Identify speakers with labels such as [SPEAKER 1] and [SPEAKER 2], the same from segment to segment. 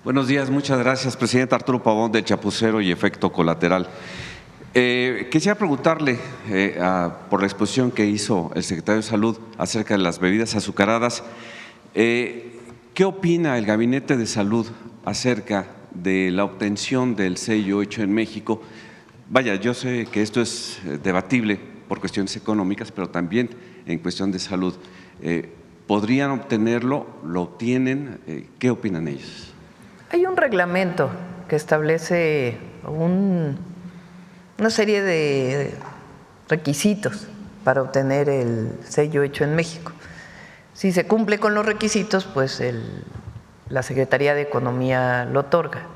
[SPEAKER 1] Buenos días, muchas gracias, presidente. Arturo Pavón, de Chapucero y Efecto Colateral. Quisiera preguntarle por la exposición que hizo el secretario de Salud acerca de las bebidas azucaradas. ¿Qué opina el Gabinete de Salud acerca de la obtención del sello hecho en México? Vaya, yo sé que esto es debatible por cuestiones económicas, pero también en cuestión de salud. ¿Podrían obtenerlo? ¿Lo obtienen? ¿Qué opinan ellos?
[SPEAKER 2] Hay un reglamento que establece una serie de requisitos para obtener el sello hecho en México. Si se cumple con los requisitos, pues la Secretaría de Economía lo otorga.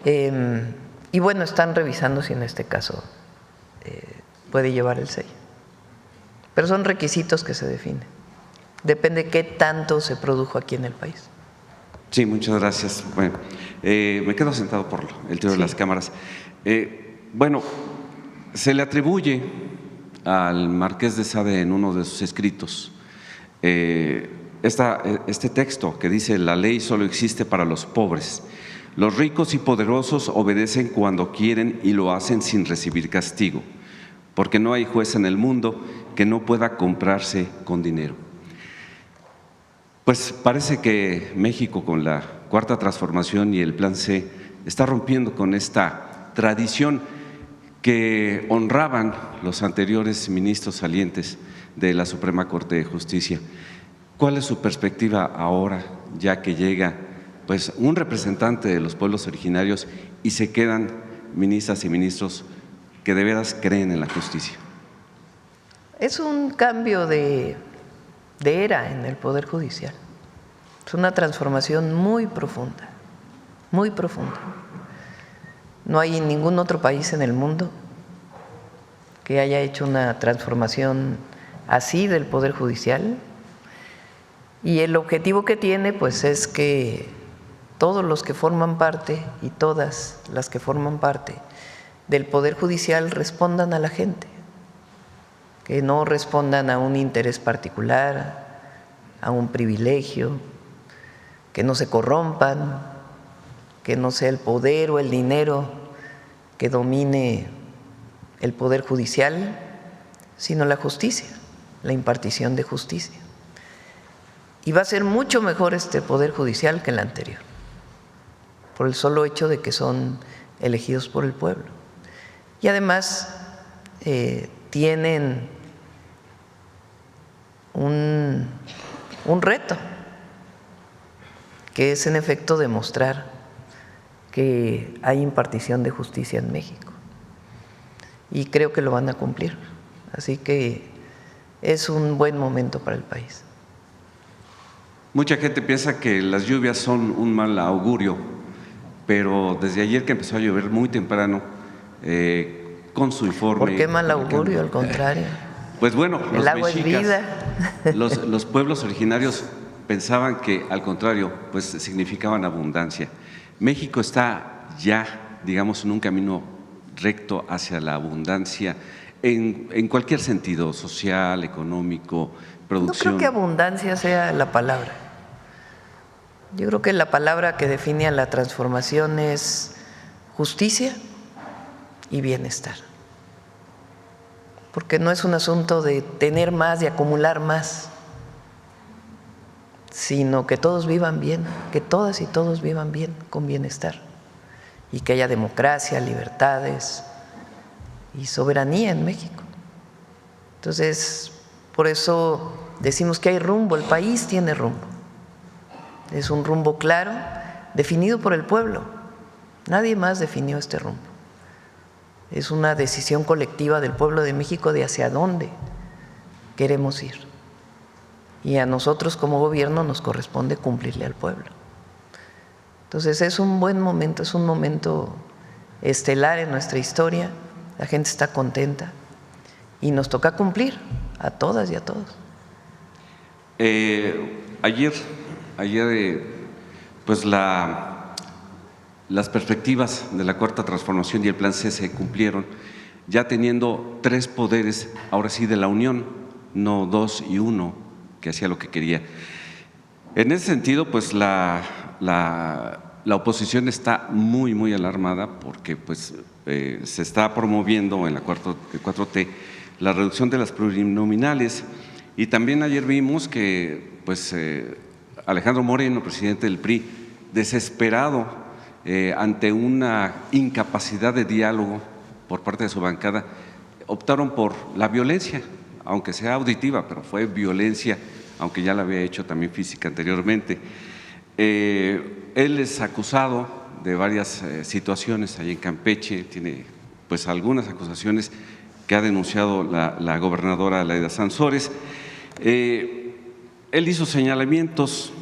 [SPEAKER 2] Y bueno, están revisando si en este caso puede llevar el sello. Pero son requisitos que se definen. Depende qué tanto se produjo aquí en el país.
[SPEAKER 1] Sí, muchas gracias. Bueno, me quedo sentado por el tiro de las cámaras. Bueno, se le atribuye al Marqués de Sade en uno de sus escritos este texto que dice: la ley solo existe para los pobres. Los ricos y poderosos obedecen cuando quieren y lo hacen sin recibir castigo, porque no hay juez en el mundo que no pueda comprarse con dinero. Pues parece que México, con la Cuarta Transformación y el Plan C, está rompiendo con esta tradición que honraban los anteriores ministros salientes de la Suprema Corte de Justicia. ¿Cuál es su perspectiva ahora, ya que llega pues un representante de los pueblos originarios y se quedan ministras y ministros que de veras creen en la justicia?
[SPEAKER 2] Es un cambio de era en el Poder Judicial. Es una transformación muy profunda, muy profunda. No hay ningún otro país en el mundo que haya hecho una transformación así del Poder Judicial, y el objetivo que tiene pues es que todos los que forman parte y todas las que forman parte del Poder Judicial respondan a la gente, que no respondan a un interés particular, a un privilegio, que no se corrompan, que no sea el poder o el dinero que domine el Poder Judicial, sino la justicia, la impartición de justicia. Y va a ser mucho mejor este Poder Judicial que el anterior, por el solo hecho de que son elegidos por el pueblo. Y además tienen un reto, que es en efecto demostrar que hay impartición de justicia en México. Y creo que lo van a cumplir. Así que es un buen momento para el país.
[SPEAKER 1] Mucha gente piensa que las lluvias son un mal augurio, pero desde ayer que empezó a llover muy temprano, con su informe…
[SPEAKER 2] ¿Por qué mal augurio? Al contrario.
[SPEAKER 1] Pues bueno,
[SPEAKER 2] el agua es vida.
[SPEAKER 1] Los pueblos originarios pensaban que, al contrario, pues significaban abundancia. México está ya, digamos, en un camino recto hacia la abundancia en cualquier sentido, social, económico, producción.
[SPEAKER 2] No creo que abundancia sea la palabra. Yo creo que la palabra que define a la transformación es justicia y bienestar. Porque no es un asunto de tener más, de acumular más, sino que todos vivan bien, que todas y todos vivan bien, con bienestar, y que haya democracia, libertades y soberanía en México. Entonces, por eso decimos que hay rumbo, el país tiene rumbo. Es un rumbo claro, definido por el pueblo. Nadie más definió este rumbo. Es una decisión colectiva del pueblo de México de hacia dónde queremos ir. Y a nosotros como gobierno nos corresponde cumplirle al pueblo. Entonces es un buen momento, es un momento estelar en nuestra historia. La gente está contenta y nos toca cumplir a todas y a todos.
[SPEAKER 1] Ayer pues las perspectivas de la Cuarta Transformación y el Plan C se cumplieron, ya teniendo 3 poderes, ahora sí de la Unión, no 2 y 1, que hacía lo que quería. En ese sentido, pues la la oposición está muy alarmada porque pues, se está promoviendo en la 4T la reducción de las plurinominales, y también ayer vimos que pues, Alejandro Moreno, presidente del PRI, desesperado ante una incapacidad de diálogo por parte de su bancada, optaron por la violencia, aunque sea auditiva, pero fue violencia, aunque ya la había hecho también física anteriormente. Él es acusado de varias situaciones ahí en Campeche, tiene pues algunas acusaciones que ha denunciado la gobernadora Laida Sansores. Él hizo señalamientos,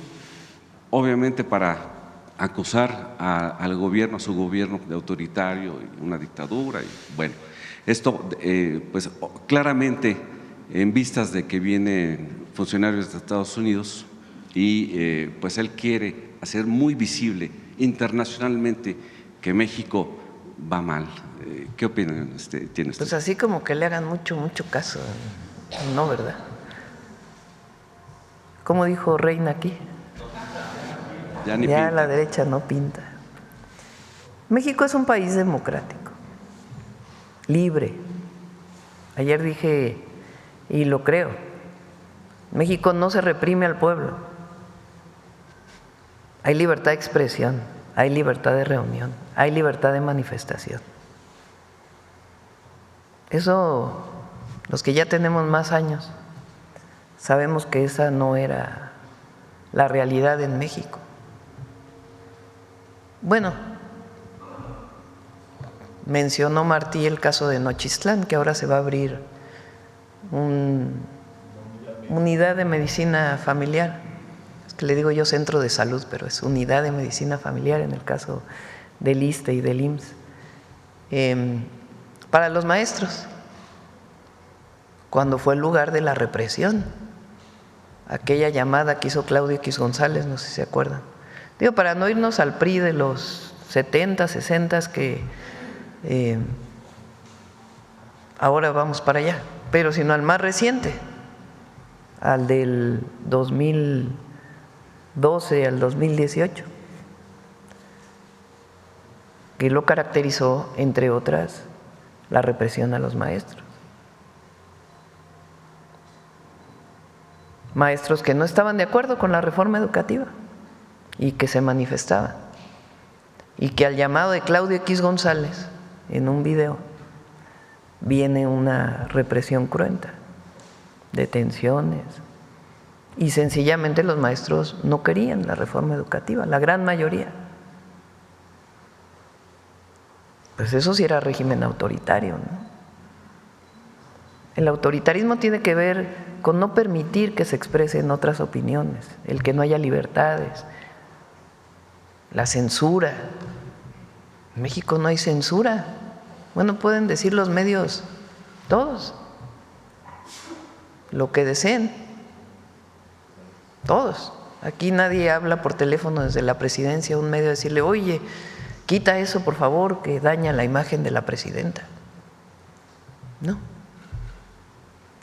[SPEAKER 1] obviamente para acusar al gobierno, a su gobierno de autoritario y una dictadura. Y bueno, esto pues claramente en vistas de que vienen funcionarios de Estados Unidos y pues él quiere hacer muy visible internacionalmente que México va mal. ¿Qué opinión tiene usted?
[SPEAKER 2] Pues así como que le hagan mucho caso, no, ¿verdad? ¿Cómo dijo Reina aquí? Ya la derecha no pinta. México es un país democrático, libre. Ayer dije, y lo creo, México no se reprime al pueblo. Hay libertad de expresión, hay libertad de reunión, hay libertad de manifestación. Eso, los que ya tenemos más años, sabemos que esa no era la realidad en México. Bueno, mencionó Martí el caso de Nochistlán, que ahora se va a abrir una unidad de medicina familiar. Es que le digo yo centro de salud, pero es unidad de medicina familiar en el caso del ISSSTE y del IMSS. Para los maestros, cuando fue el lugar de la represión, aquella llamada que hizo Claudio X González, no sé si se acuerdan. Digo, para no irnos al PRI de los 70, 60 que ahora vamos para allá, pero sino al más reciente, al del 2012 al 2018, que lo caracterizó, entre otras, la represión a los maestros. Maestros que no estaban de acuerdo con la reforma educativa y que se manifestaban, y que al llamado de Claudio X González en un video viene una represión cruenta, detenciones, y sencillamente los maestros no querían la reforma educativa, la gran mayoría. Pues eso sí era régimen autoritario, ¿no? El autoritarismo tiene que ver con no permitir que se expresen otras opiniones, el que no haya libertades, la censura. En México no hay censura. Bueno, pueden decir los medios, todos, lo que deseen, todos. Aquí nadie habla por teléfono desde la presidencia, un medio, decirle, oye, quita eso por favor, que daña la imagen de la presidenta. No.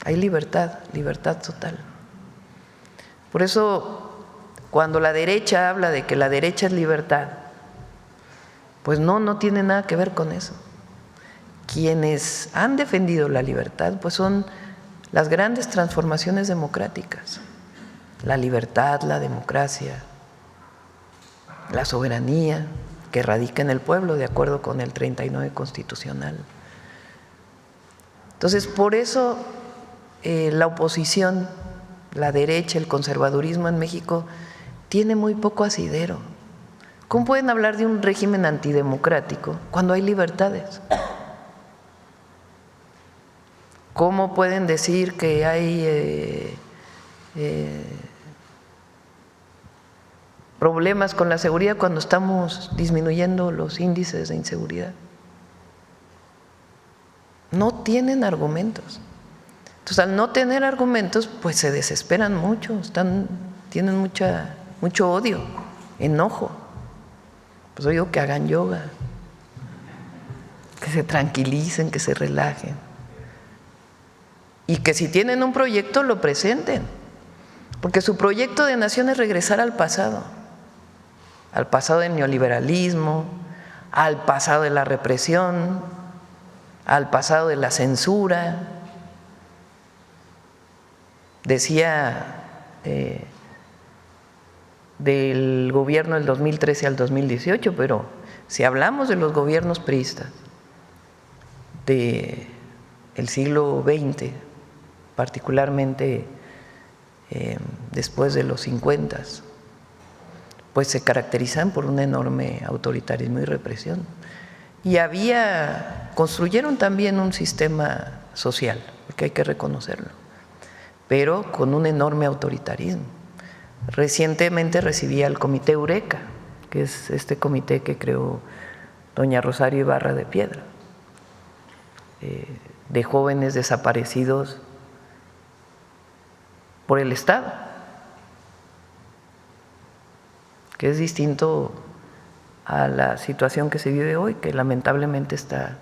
[SPEAKER 2] Hay libertad, libertad total. Por eso, cuando la derecha habla de que la derecha es libertad, pues no tiene nada que ver con eso. Quienes han defendido la libertad, pues son las grandes transformaciones democráticas. La libertad, la democracia, la soberanía que radica en el pueblo, de acuerdo con el 39 constitucional. Entonces, por eso la oposición, la derecha, el conservadurismo en México tiene muy poco asidero. ¿Cómo pueden hablar de un régimen antidemocrático cuando hay libertades? ¿Cómo pueden decir que hay problemas con la seguridad cuando estamos disminuyendo los índices de inseguridad? No tienen argumentos. Entonces, al no tener argumentos, pues se desesperan mucho, tienen mucho odio, enojo. Pues oigo que hagan yoga, que se tranquilicen, que se relajen. Y que si tienen un proyecto, lo presenten. Porque su proyecto de nación es regresar al pasado. al pasado del neoliberalismo, al pasado de la represión, al pasado de la censura. Decía del gobierno del 2013 al 2018, pero si hablamos de los gobiernos priistas del siglo XX, particularmente después de los 50, pues se caracterizan por un enorme autoritarismo y represión. Y construyeron también un sistema social, porque hay que reconocerlo, pero con un enorme autoritarismo. Recientemente recibí al Comité Eureka, que es este comité que creó doña Rosario Ibarra de Piedra, de jóvenes desaparecidos por el Estado, que es distinto a la situación que se vive hoy, que lamentablemente está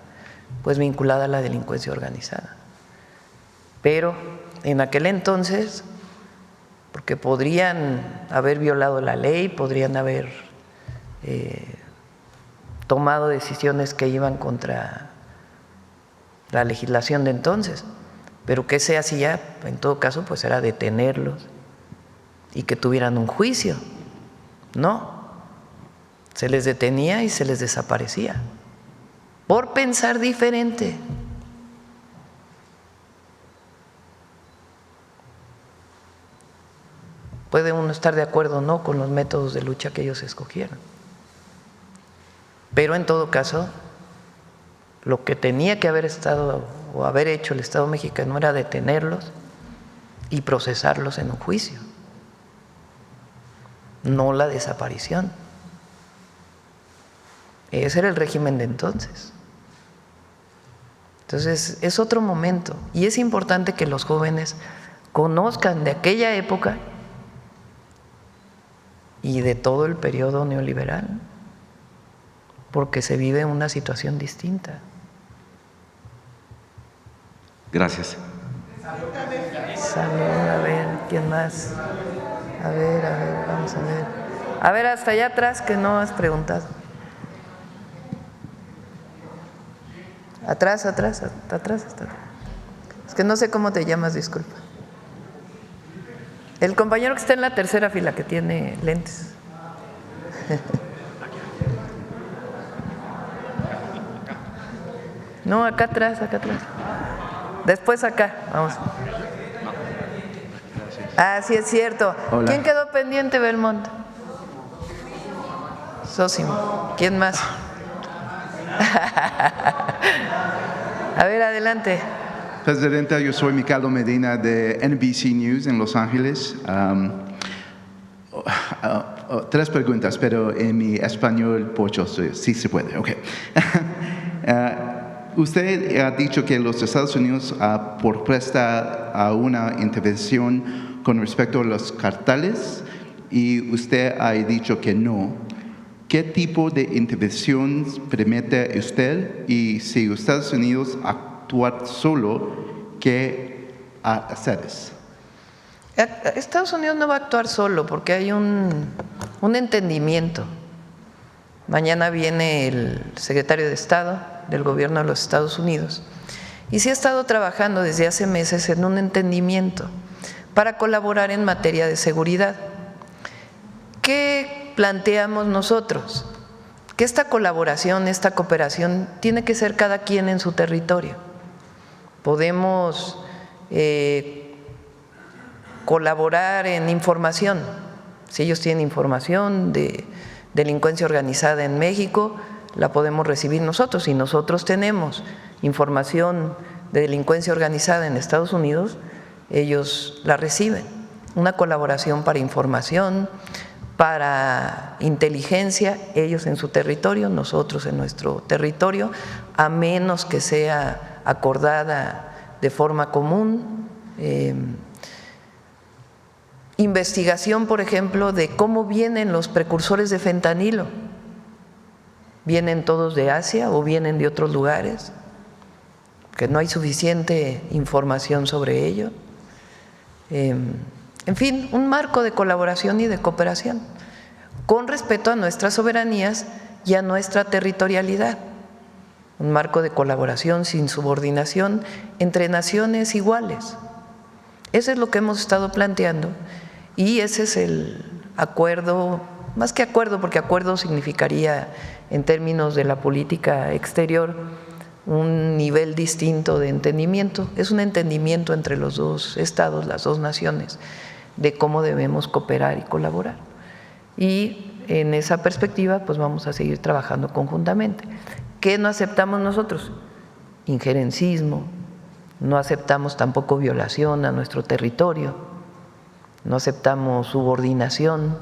[SPEAKER 2] pues vinculada a la delincuencia organizada. Pero en aquel entonces, porque podrían haber violado la ley, podrían haber tomado decisiones que iban contra la legislación de entonces, pero ¿qué se hacía? En todo caso, pues era detenerlos y que tuvieran un juicio. No, se les detenía y se les desaparecía por pensar diferente. Puede uno estar de acuerdo o no con los métodos de lucha que ellos escogieron, pero en todo caso, lo que tenía que haber estado o haber hecho el Estado mexicano era detenerlos y procesarlos en un juicio, no la desaparición. Ese era el régimen de entonces. Entonces, es otro momento y es importante que los jóvenes conozcan de aquella época y de todo el periodo neoliberal, porque se vive una situación distinta.
[SPEAKER 1] Gracias.
[SPEAKER 2] Salud, a ver, ¿quién más? A ver, vamos a ver. A ver, hasta allá atrás que no has preguntado. Atrás, hasta atrás. Es que no sé cómo te llamas, disculpa. El compañero que está en la tercera fila, que tiene lentes. No, acá atrás. Después acá, vamos. Ah, sí es cierto.
[SPEAKER 3] Hola.
[SPEAKER 2] ¿Quién quedó pendiente, Belmont? Sósimo. ¿Quién más? A ver, adelante.
[SPEAKER 3] Presidenta, yo soy Ricardo Medina de NBC News en Los Ángeles. Tres preguntas, pero en mi español pocho, sí se puede. Okay. Usted ha dicho que los Estados Unidos presta a una intervención con respecto a los carteles y usted ha dicho que no. ¿Qué tipo de intervención permite usted? Y si Estados Unidos actúa solo, ¿qué hacer?
[SPEAKER 2] Estados Unidos no va a actuar solo porque hay un entendimiento. Mañana viene el secretario de Estado del gobierno de los Estados Unidos y se ha estado trabajando desde hace meses en un entendimiento para colaborar en materia de seguridad. ¿Qué planteamos nosotros? Que esta colaboración, esta cooperación tiene que ser cada quien en su territorio. Podemos colaborar en información. Si ellos tienen información de delincuencia organizada en México, la podemos recibir nosotros. Si nosotros tenemos información de delincuencia organizada en Estados Unidos, ellos la reciben. Una colaboración para información, para inteligencia, ellos en su territorio, nosotros en nuestro territorio, a menos que sea acordada de forma común. Investigación, por ejemplo, de cómo vienen los precursores de fentanilo. ¿Vienen todos de Asia o vienen de otros lugares? Que no hay suficiente información sobre ello. En fin, un marco de colaboración y de cooperación. con respeto a nuestras soberanías y a nuestra territorialidad. Un marco de colaboración sin subordinación entre naciones iguales. Eso es lo que hemos estado planteando y ese es el acuerdo, más que acuerdo, porque acuerdo significaría en términos de la política exterior un nivel distinto de entendimiento. Es un entendimiento entre los dos estados, las dos naciones, de cómo debemos cooperar y colaborar. Y en esa perspectiva pues vamos a seguir trabajando conjuntamente. ¿Qué no aceptamos nosotros? Injerencismo, no aceptamos tampoco violación a nuestro territorio, no aceptamos subordinación,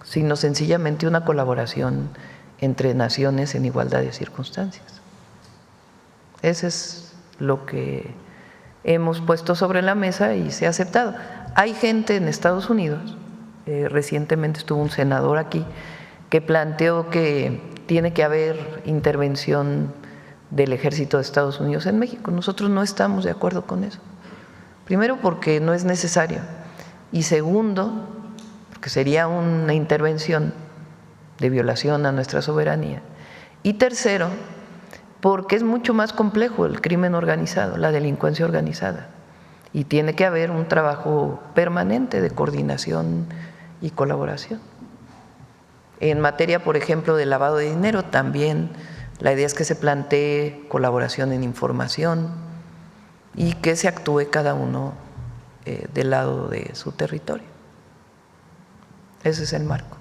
[SPEAKER 2] sino sencillamente una colaboración entre naciones en igualdad de circunstancias. Ese es lo que hemos puesto sobre la mesa y se ha aceptado. Hay gente en Estados Unidos, recientemente estuvo un senador aquí, que planteó que tiene que haber intervención del ejército de Estados Unidos en México. Nosotros no estamos de acuerdo con eso. Primero, porque no es necesario. Y segundo, porque sería una intervención de violación a nuestra soberanía. Y tercero, porque es mucho más complejo el crimen organizado, la delincuencia organizada. Y tiene que haber un trabajo permanente de coordinación y colaboración. En materia, por ejemplo, de lavado de dinero, también la idea es que se plantee colaboración en información y que se actúe cada uno del lado de su territorio. Ese es el marco.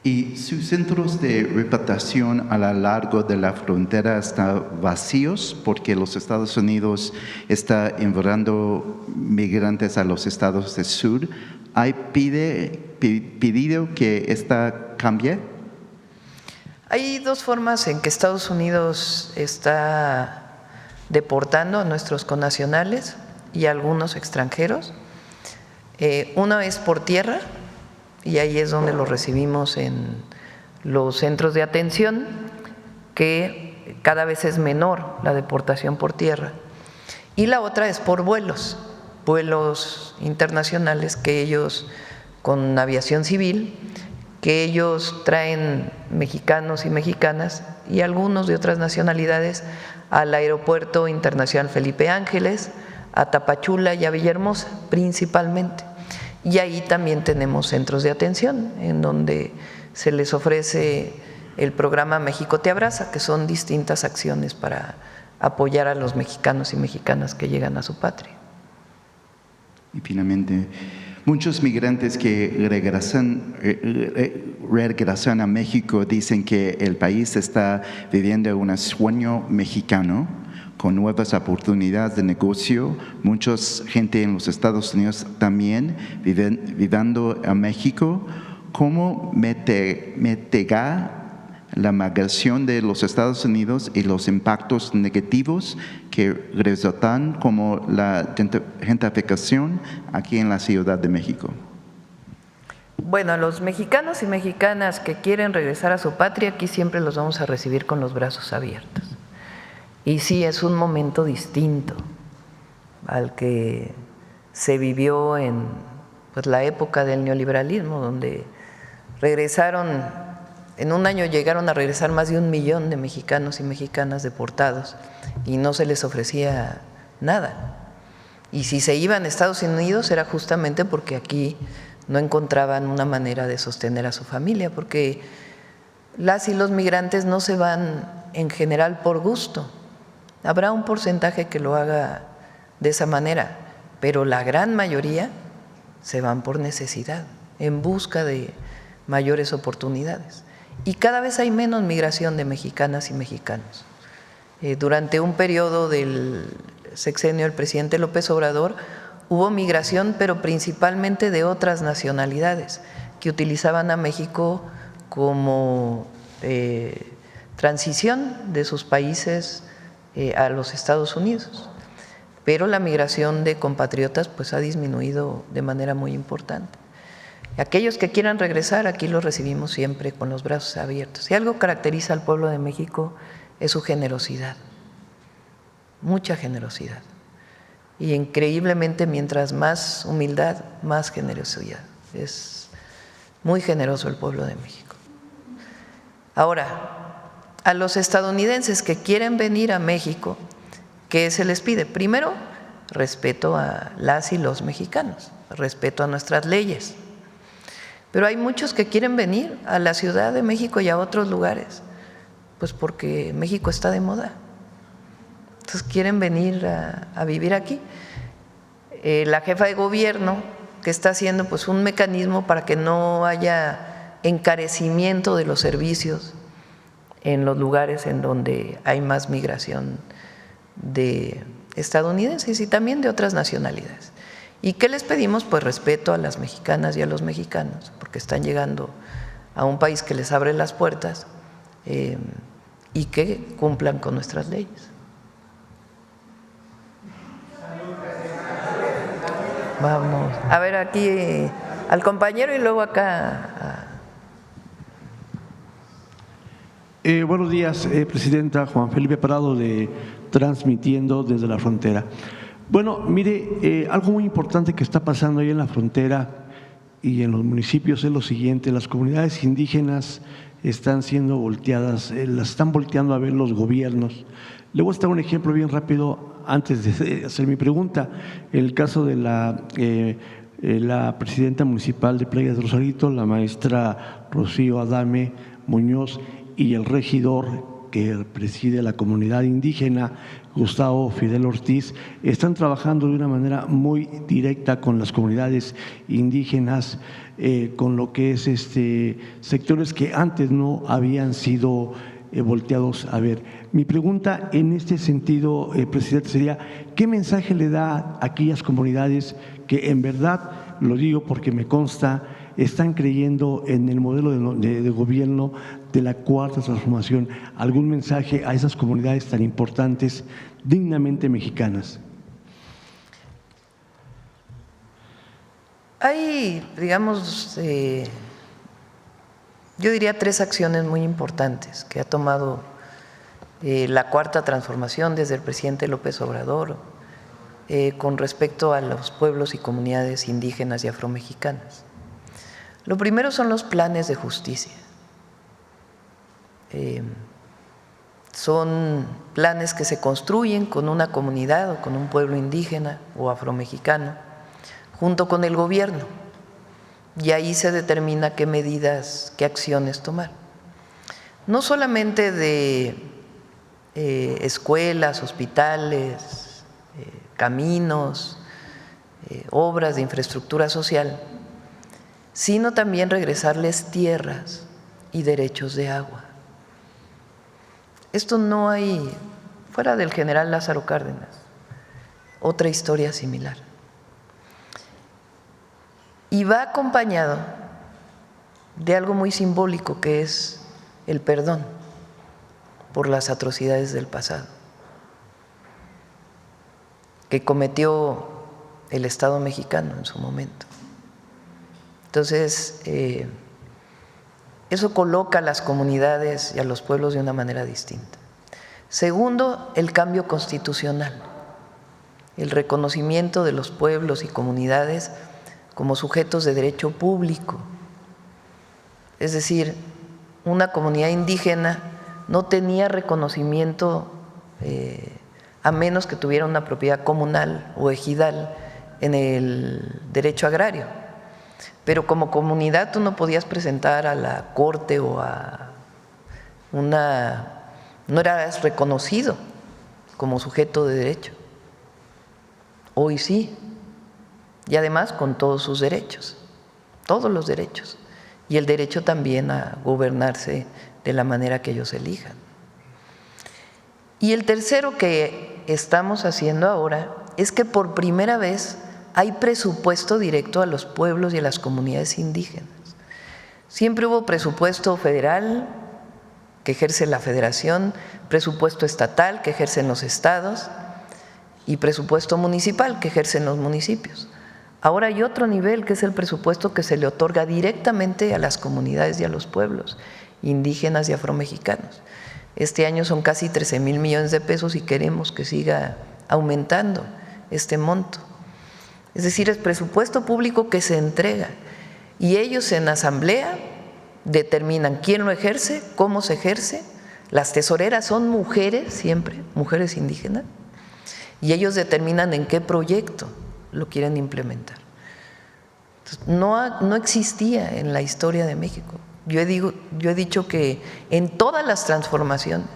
[SPEAKER 3] ¿Y sus centros de repatriación a lo largo de la frontera están vacíos porque los Estados Unidos están enviando migrantes a los estados del sur? ¿Hay pedido que esta cambie?
[SPEAKER 2] Hay dos formas en que Estados Unidos está deportando a nuestros connacionales y a algunos extranjeros. Una es por tierra, y ahí es donde los recibimos en los centros de atención, que cada vez es menor la deportación por tierra. Y la otra es por vuelos internacionales que ellos, con aviación civil, que ellos traen mexicanos y mexicanas y algunos de otras nacionalidades al Aeropuerto Internacional Felipe Ángeles, a Tapachula y a Villahermosa principalmente. Y ahí también tenemos centros de atención en donde se les ofrece el programa México te abraza, que son distintas acciones para apoyar a los mexicanos y mexicanas que llegan a su patria.
[SPEAKER 3] Y finalmente, muchos migrantes que regresan a México dicen que el país está viviendo un sueño mexicano con nuevas oportunidades de negocio. Mucha gente en los Estados Unidos también viviendo a México. ¿Cómo mitigar la migración de los Estados Unidos y los impactos negativos que resultan como la gentrificación aquí en la Ciudad de México?
[SPEAKER 2] Bueno, a los mexicanos y mexicanas que quieren regresar a su patria, aquí siempre los vamos a recibir con los brazos abiertos. Y sí, es un momento distinto al que se vivió en la época del neoliberalismo, donde regresaron, en un año llegaron a regresar más de 1 millón de mexicanos y mexicanas deportados y no se les ofrecía nada. Y si se iban a Estados Unidos era justamente porque aquí no encontraban una manera de sostener a su familia, porque las y los migrantes no se van en general por gusto. Habrá un porcentaje que lo haga de esa manera, pero la gran mayoría se van por necesidad, en busca de mayores oportunidades. Y cada vez hay menos migración de mexicanas y mexicanos. Durante un periodo del sexenio del presidente López Obrador hubo migración, pero principalmente de otras nacionalidades que utilizaban a México como transición de sus países a los Estados Unidos. Pero la migración de compatriotas pues ha disminuido de manera muy importante. Aquellos que quieran regresar, aquí los recibimos siempre con los brazos abiertos. Si algo caracteriza al pueblo de México es su generosidad, mucha generosidad. Y increíblemente, mientras más humildad, más generosidad. Es muy generoso el pueblo de México. Ahora, a los estadounidenses que quieren venir a México, ¿qué se les pide? Primero, respeto a las y los mexicanos, respeto a nuestras leyes. Pero hay muchos que quieren venir a la Ciudad de México y a otros lugares, pues porque México está de moda. Entonces quieren venir a vivir aquí. La jefa de gobierno que está haciendo pues un mecanismo para que no haya encarecimiento de los servicios en los lugares en donde hay más migración de estadounidenses y también de otras nacionalidades. ¿Y qué les pedimos? Pues respeto a las mexicanas y a los mexicanos, porque están llegando a un país que les abre las puertas y que cumplan con nuestras leyes. Vamos a ver aquí al compañero y luego acá.
[SPEAKER 4] Buenos días, Presidenta. Juan Felipe Parado, transmitiendo desde la frontera. Bueno, mire, algo muy importante que está pasando ahí en la frontera y en los municipios es lo siguiente: las comunidades indígenas están siendo volteadas, las están volteando a ver los gobiernos. Le voy a dar un ejemplo bien rápido antes de hacer mi pregunta. En el caso de la presidenta municipal de Playa del Rosarito, la maestra Rocío Adame Muñoz, y el regidor que preside la comunidad indígena, Gustavo Fidel Ortiz, están trabajando de una manera muy directa con las comunidades indígenas, con lo que es sectores que antes no habían sido volteados a ver. Mi pregunta en este sentido, presidente, sería: ¿qué mensaje le da a aquellas comunidades que en verdad, lo digo porque me consta, están creyendo en el modelo de gobierno de la Cuarta Transformación? ¿Algún mensaje a esas comunidades tan importantes, dignamente mexicanas?
[SPEAKER 2] Hay, digamos, yo diría 3 acciones muy importantes que ha tomado la Cuarta Transformación desde el presidente López Obrador con respecto a los pueblos y comunidades indígenas y afromexicanas. Lo primero son los planes de justicia. Son planes que se construyen con una comunidad o con un pueblo indígena o afromexicano junto con el gobierno, y ahí se determina qué medidas, qué acciones tomar. No solamente de escuelas, hospitales, caminos, obras de infraestructura social, sino también regresarles tierras y derechos de agua. Esto no hay, fuera del general Lázaro Cárdenas, otra historia similar. Y va acompañado de algo muy simbólico, que es el perdón por las atrocidades del pasado que cometió el Estado mexicano en su momento. Entonces, eso coloca a las comunidades y a los pueblos de una manera distinta. Segundo, el cambio constitucional, el reconocimiento de los pueblos y comunidades como sujetos de derecho público. Es decir, una comunidad indígena no tenía reconocimiento a menos que tuviera una propiedad comunal o ejidal en el derecho agrario. Pero como comunidad tú no podías presentar a la corte o a no eras reconocido como sujeto de derecho. Hoy sí, y además con todos sus derechos, todos los derechos, y el derecho también a gobernarse de la manera que ellos elijan. Y el tercero que estamos haciendo ahora es que por primera vez hay presupuesto directo a los pueblos y a las comunidades indígenas. Siempre hubo presupuesto federal que ejerce la federación, presupuesto estatal que ejercen los estados y presupuesto municipal que ejercen los municipios. Ahora hay otro nivel, que es el presupuesto que se le otorga directamente a las comunidades y a los pueblos indígenas y afromexicanos. Este año son casi 13,000 millones de pesos y queremos que siga aumentando este monto. Es decir, es presupuesto público que se entrega. y ellos en asamblea determinan quién lo ejerce, cómo se ejerce. Las tesoreras son mujeres siempre, mujeres indígenas, y ellos determinan en qué proyecto lo quieren implementar. Entonces, no existía en la historia de México. Yo he dicho que en todas las transformaciones,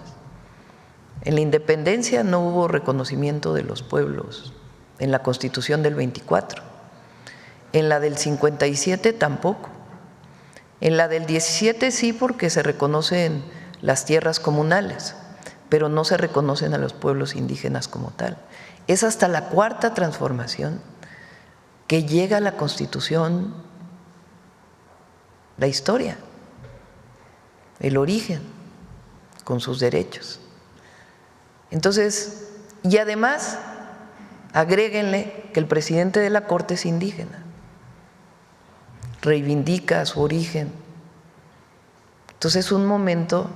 [SPEAKER 2] en la independencia no hubo reconocimiento de los pueblos, en la Constitución del 24, en la del 57 tampoco, en la del 17 sí, porque se reconocen las tierras comunales, pero no se reconocen a los pueblos indígenas como tal. Es hasta la cuarta transformación que llega a la Constitución la historia, el origen, con sus derechos. Entonces, y además, agréguenle que el presidente de la Corte es indígena, reivindica su origen. Entonces, es un momento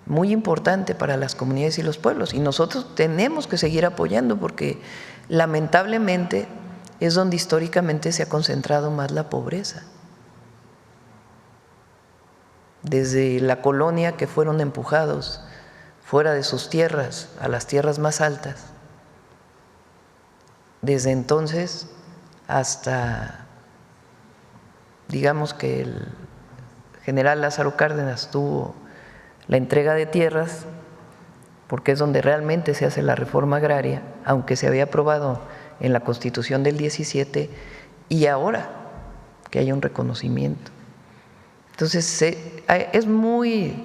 [SPEAKER 2] muy importante para las comunidades y los pueblos, y nosotros tenemos que seguir apoyando porque lamentablemente es donde históricamente se ha concentrado más la pobreza. Desde la colonia, que fueron empujados fuera de sus tierras a las tierras más altas, desde entonces hasta, digamos que el general Lázaro Cárdenas tuvo la entrega de tierras, porque es donde realmente se hace la reforma agraria, aunque se había aprobado en la Constitución del 17, y ahora que hay un reconocimiento. Entonces, es muy…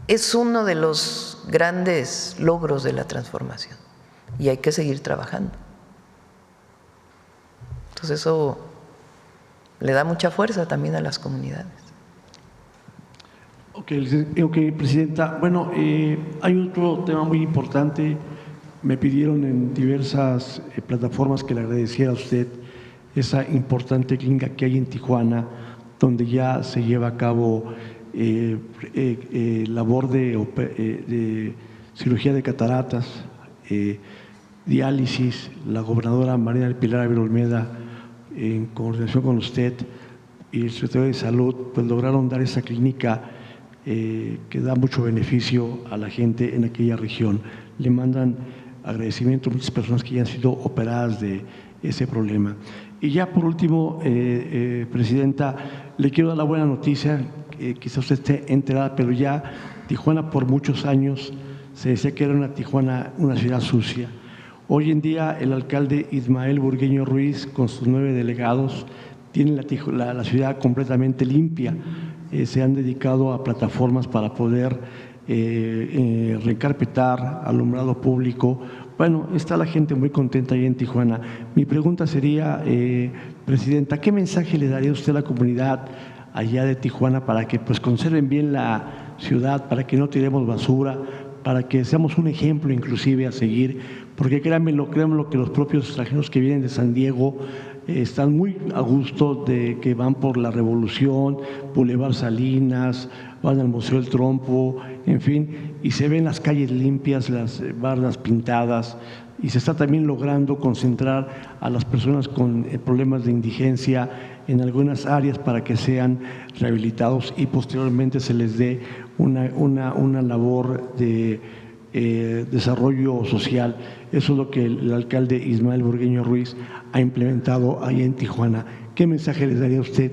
[SPEAKER 2] es uno de los grandes logros de la transformación y hay que seguir trabajando. Entonces, eso le da mucha fuerza también a las comunidades.
[SPEAKER 4] Ok, Presidenta. Bueno, hay otro tema muy importante. Me pidieron en diversas plataformas que le agradeciera a usted esa importante clínica que hay en Tijuana, donde ya se lleva a cabo labor de cirugía de cataratas, diálisis. La gobernadora María del Pilar Ávila Olmeda, en coordinación con usted y el secretario de Salud, pues lograron dar esa clínica que da mucho beneficio a la gente en aquella región. Le mandan agradecimiento a muchas personas que ya han sido operadas de ese problema. Y ya por último, Presidenta, le quiero dar la buena noticia, quizás usted esté enterada, pero ya Tijuana por muchos años se decía que era una ciudad sucia. Hoy en día el alcalde Ismael Burgueño Ruiz, con sus 9 delegados, tiene la ciudad completamente limpia. Se han dedicado a plataformas para poder recarpetar, alumbrado público. Bueno, está la gente muy contenta ahí en Tijuana. Mi pregunta sería, Presidenta, ¿qué mensaje le daría usted a la comunidad allá de Tijuana para que pues conserven bien la ciudad, para que no tiremos basura, para que seamos un ejemplo inclusive a seguir? Porque créanmelo que los propios extranjeros que vienen de San Diego están muy a gusto de que van por la Revolución, Boulevard Salinas, van al Museo del Trompo, en fin, y se ven las calles limpias, las bardas pintadas, y se está también logrando concentrar a las personas con problemas de indigencia en algunas áreas para que sean rehabilitados y posteriormente se les dé una labor de desarrollo social. Eso es lo que el alcalde Ismael Burgueño Ruiz ha implementado ahí en Tijuana. ¿Qué mensaje les daría a usted,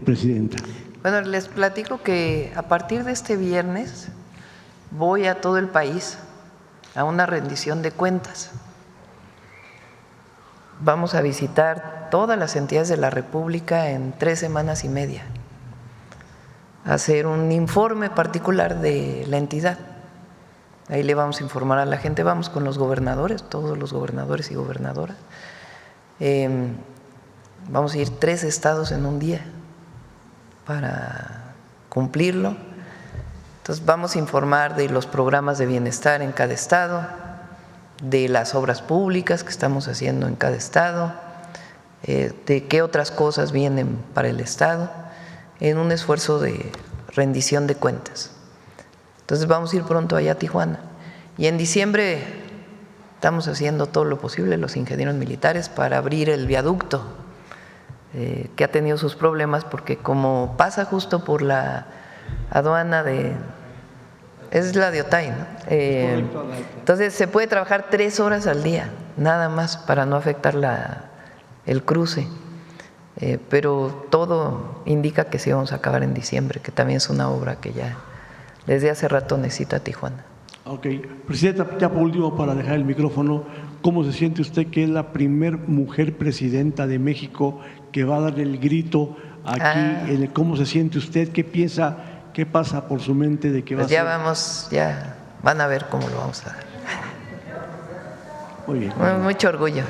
[SPEAKER 4] Presidenta?
[SPEAKER 2] Bueno, les platico que a partir de este viernes voy a todo el país a una rendición de cuentas. Vamos a visitar todas las entidades de la República en 3 semanas y media, a hacer un informe particular de la entidad. Ahí le vamos a informar a la gente, vamos con los gobernadores, todos los gobernadores y gobernadoras. Vamos a ir 3 estados en un día para cumplirlo. Entonces vamos a informar de los programas de bienestar en cada estado, de las obras públicas que estamos haciendo en cada estado, de qué otras cosas vienen para el estado, en un esfuerzo de rendición de cuentas. Entonces vamos a ir pronto allá a Tijuana. Y en diciembre Estamos haciendo todo lo posible, los ingenieros militares, para abrir el viaducto que ha tenido sus problemas, porque como pasa justo por la aduana es la de Otay, ¿no? Entonces se puede trabajar 3 horas al día, nada más, para no afectar el cruce. Pero todo indica que sí vamos a acabar en diciembre, que también es una obra que ya desde hace rato necesita Tijuana.
[SPEAKER 4] Ok. Presidenta, ya por último, para dejar el micrófono, ¿cómo se siente usted que es la primer mujer presidenta de México que va a dar el grito aquí? ¿Cómo se siente usted? ¿Qué piensa? ¿Qué pasa por su mente de que
[SPEAKER 2] Pues
[SPEAKER 4] va a ser?
[SPEAKER 2] ya van a ver cómo lo vamos a dar.
[SPEAKER 4] Muy bien.
[SPEAKER 2] Mucho orgullo.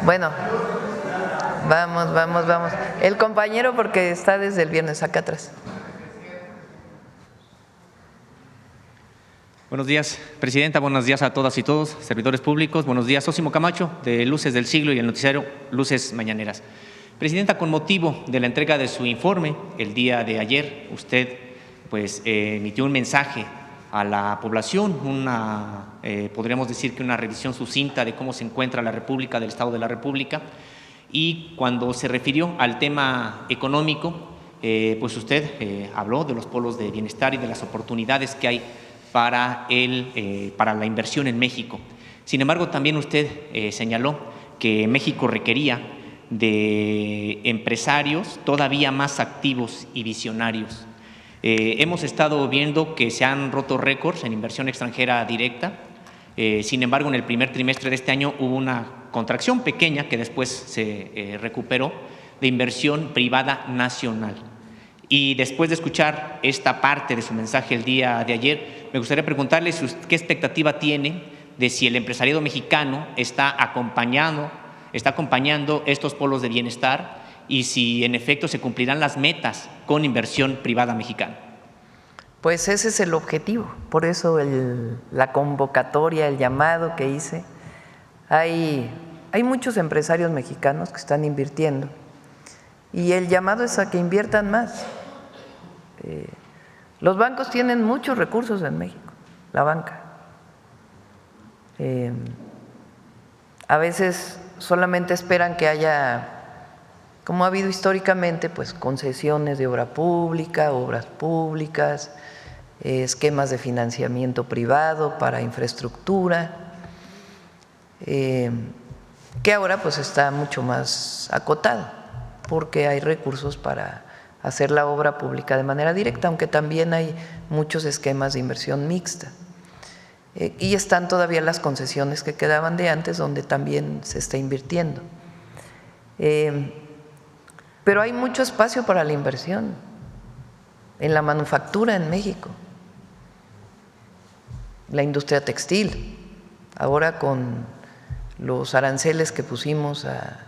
[SPEAKER 2] Bueno, vamos. El compañero, porque está desde el viernes acá atrás.
[SPEAKER 5] Buenos días, Presidenta. Buenos días a todas y todos, servidores públicos. Buenos días, Sósimo Camacho, de Luces del Siglo y el noticiero Luces Mañaneras. Presidenta, con motivo de la entrega de su informe el día de ayer, usted emitió un mensaje a la población, podríamos decir que una revisión sucinta de cómo se encuentra la República, del Estado de la República, y cuando se refirió al tema económico, pues usted habló de los polos de bienestar y de las oportunidades que hay para la inversión en México. Sin embargo, también usted señaló que México requería de empresarios todavía más activos y visionarios. Hemos estado viendo que se han roto récords en inversión extranjera directa. Sin embargo, en el primer trimestre de este año hubo una contracción pequeña que después se recuperó de inversión privada nacional. Y después de escuchar esta parte de su mensaje el día de ayer, me gustaría preguntarle qué expectativa tiene de si el empresariado mexicano está acompañando estos polos de bienestar y si en efecto se cumplirán las metas con inversión privada mexicana.
[SPEAKER 2] Pues ese es el objetivo, por eso la convocatoria, el llamado que hice. Hay muchos empresarios mexicanos que están invirtiendo y el llamado es a que inviertan más. Los bancos tienen muchos recursos en México, la banca. A veces solamente esperan que haya, como ha habido históricamente, pues concesiones de obra pública, obras públicas, esquemas de financiamiento privado para infraestructura, que ahora pues está mucho más acotado, porque hay recursos para hacer la obra pública de manera directa, aunque también hay muchos esquemas de inversión mixta. Y están todavía las concesiones que quedaban de antes, donde también se está invirtiendo. Pero hay mucho espacio para la inversión en la manufactura en México, la industria textil, ahora con los aranceles que pusimos a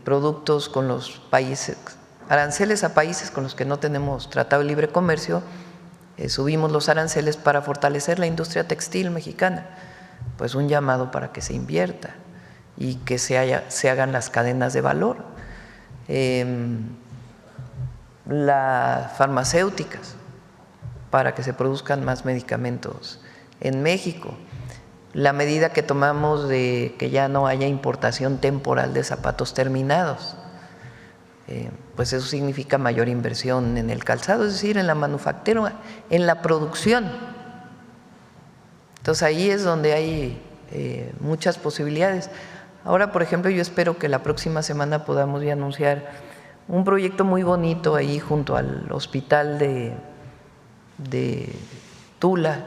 [SPEAKER 2] productos con los países, aranceles a países con los que no tenemos tratado de libre comercio, subimos los aranceles para fortalecer la industria textil mexicana. Pues un llamado para que se invierta y que se hagan las cadenas de valor. Las farmacéuticas, para que se produzcan más medicamentos en México. La medida que tomamos de que ya no haya importación temporal de zapatos terminados, pues eso significa mayor inversión en el calzado, es decir, en la manufactura, en la producción. Entonces ahí es donde hay muchas posibilidades. Ahora, por ejemplo, yo espero que la próxima semana podamos ya anunciar un proyecto muy bonito ahí junto al hospital de Tula,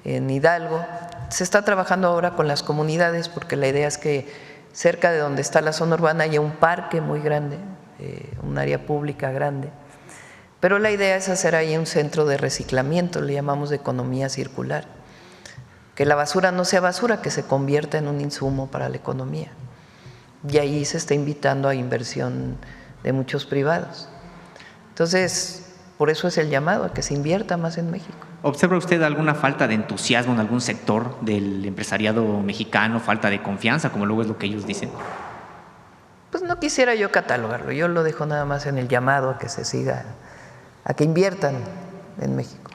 [SPEAKER 2] en Hidalgo. Se está trabajando ahora con las comunidades porque la idea es que cerca de donde está la zona urbana haya un parque muy grande, un área pública grande. Pero la idea es hacer ahí un centro de reciclamiento, le llamamos de economía circular. Que la basura no sea basura, que se convierta en un insumo para la economía. Y ahí se está invitando a inversión de muchos privados. Entonces, por eso es el llamado a que se invierta más en México.
[SPEAKER 5] ¿Observa usted alguna falta de entusiasmo en algún sector del empresariado mexicano, falta de confianza, como luego es lo que ellos dicen?
[SPEAKER 2] Pues no quisiera yo catalogarlo, yo lo dejo nada más en el llamado a que se siga, a que inviertan en México.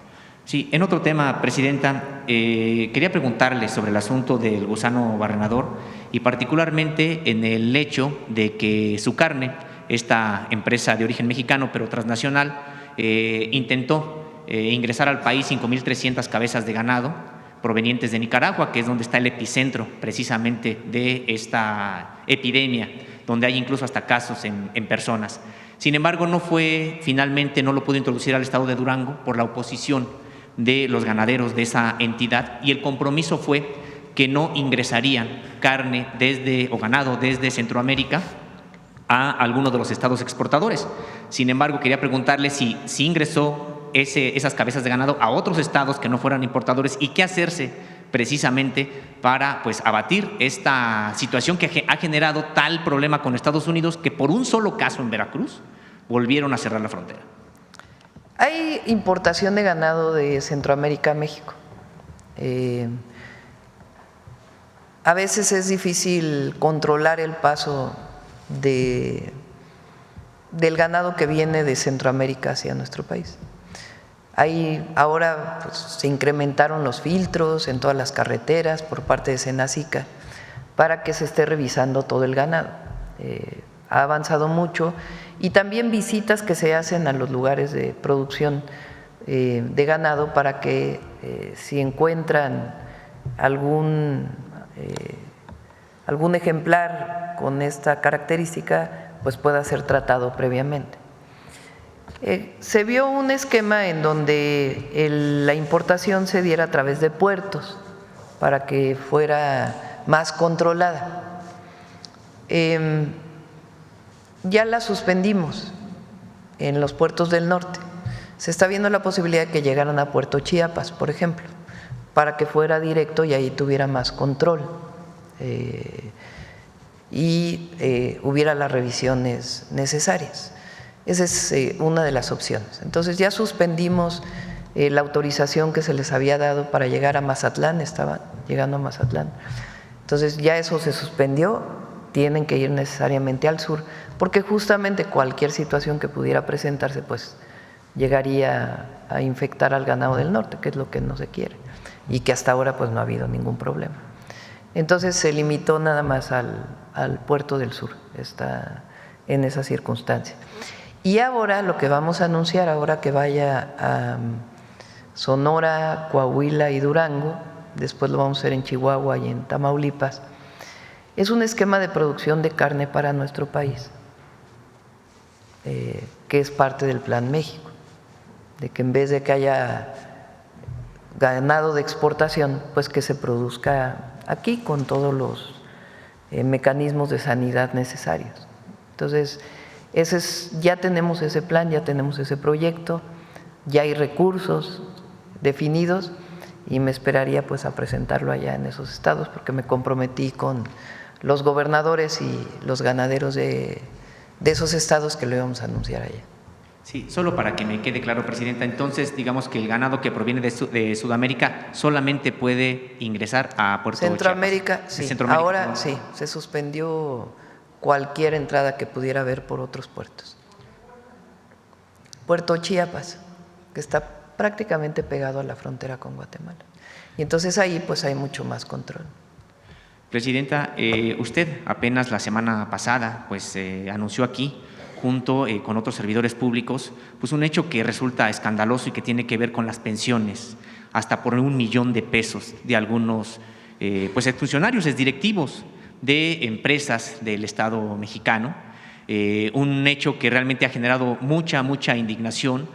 [SPEAKER 5] Sí, en otro tema, Presidenta, quería preguntarle sobre el asunto del gusano barrenador y particularmente en el hecho de que su carne, esta empresa de origen mexicano pero transnacional, intentó ingresar al país 5.300 cabezas de ganado provenientes de Nicaragua, que es donde está el epicentro precisamente de esta epidemia, donde hay incluso hasta casos en personas. Sin embargo, finalmente no lo pudo introducir al estado de Durango por la oposición de los ganaderos de esa entidad, y el compromiso fue que no ingresarían carne o ganado desde Centroamérica a algunos de los estados exportadores. Sin embargo, quería preguntarle si ingresó esas cabezas de ganado a otros estados que no fueran importadores y qué hacerse precisamente para abatir esta situación que ha generado tal problema con Estados Unidos que por un solo caso en Veracruz volvieron a cerrar la frontera.
[SPEAKER 2] Hay importación de ganado de Centroamérica a México. A veces es difícil controlar el paso del ganado que viene de Centroamérica hacia nuestro país. Ahora se incrementaron los filtros en todas las carreteras por parte de Senacica para que se esté revisando todo el ganado. Ha avanzado mucho, y también visitas que se hacen a los lugares de producción de ganado para que si encuentran algún ejemplar con esta característica, pues pueda ser tratado previamente. Se vio un esquema en donde la importación se diera a través de puertos para que fuera más controlada. Ya la suspendimos en los puertos del norte. Se está viendo la posibilidad de que llegaran a Puerto Chiapas, por ejemplo, para que fuera directo y ahí tuviera más control y hubiera las revisiones necesarias. Esa es una de las opciones. Entonces ya suspendimos la autorización que se les había dado para llegar a Mazatlán, estaban llegando a Mazatlán. Entonces ya eso se suspendió, tienen que ir necesariamente al sur, porque justamente cualquier situación que pudiera presentarse pues llegaría a infectar al ganado del norte, que es lo que no se quiere, y que hasta ahora pues no ha habido ningún problema. Entonces se limitó nada más al puerto del sur, está en esa circunstancia. Y ahora lo que vamos a anunciar, ahora que vaya a Sonora, Coahuila y Durango, después lo vamos a hacer en Chihuahua y en Tamaulipas, es un esquema de producción de carne para nuestro país, que es parte del Plan México, de que en vez de que haya ganado de exportación, pues que se produzca aquí con todos los mecanismos de sanidad necesarios. Entonces, ya tenemos ese plan, ya tenemos ese proyecto, ya hay recursos definidos y me esperaría pues a presentarlo allá en esos estados, porque me comprometí con los gobernadores y los ganaderos de esos estados que lo íbamos a anunciar allá.
[SPEAKER 5] Sí, solo para que me quede claro, Presidenta, entonces digamos que el ganado que proviene de Sudamérica solamente puede ingresar a Puerto
[SPEAKER 2] Centroamérica,
[SPEAKER 5] Chiapas.
[SPEAKER 2] sí.
[SPEAKER 5] Centroamérica,
[SPEAKER 2] Ahora
[SPEAKER 5] ¿no?
[SPEAKER 2] sí, se suspendió cualquier entrada que pudiera haber por otros puertos. Puerto Chiapas, que está prácticamente pegado a la frontera con Guatemala. Y entonces ahí pues hay mucho más control.
[SPEAKER 5] Presidenta, usted apenas la semana pasada pues anunció aquí, junto con otros servidores públicos, pues un hecho que resulta escandaloso y que tiene que ver con las pensiones, hasta por $1 millón de algunos pues funcionarios, directivos de empresas del Estado mexicano, un hecho que realmente ha generado mucha indignación,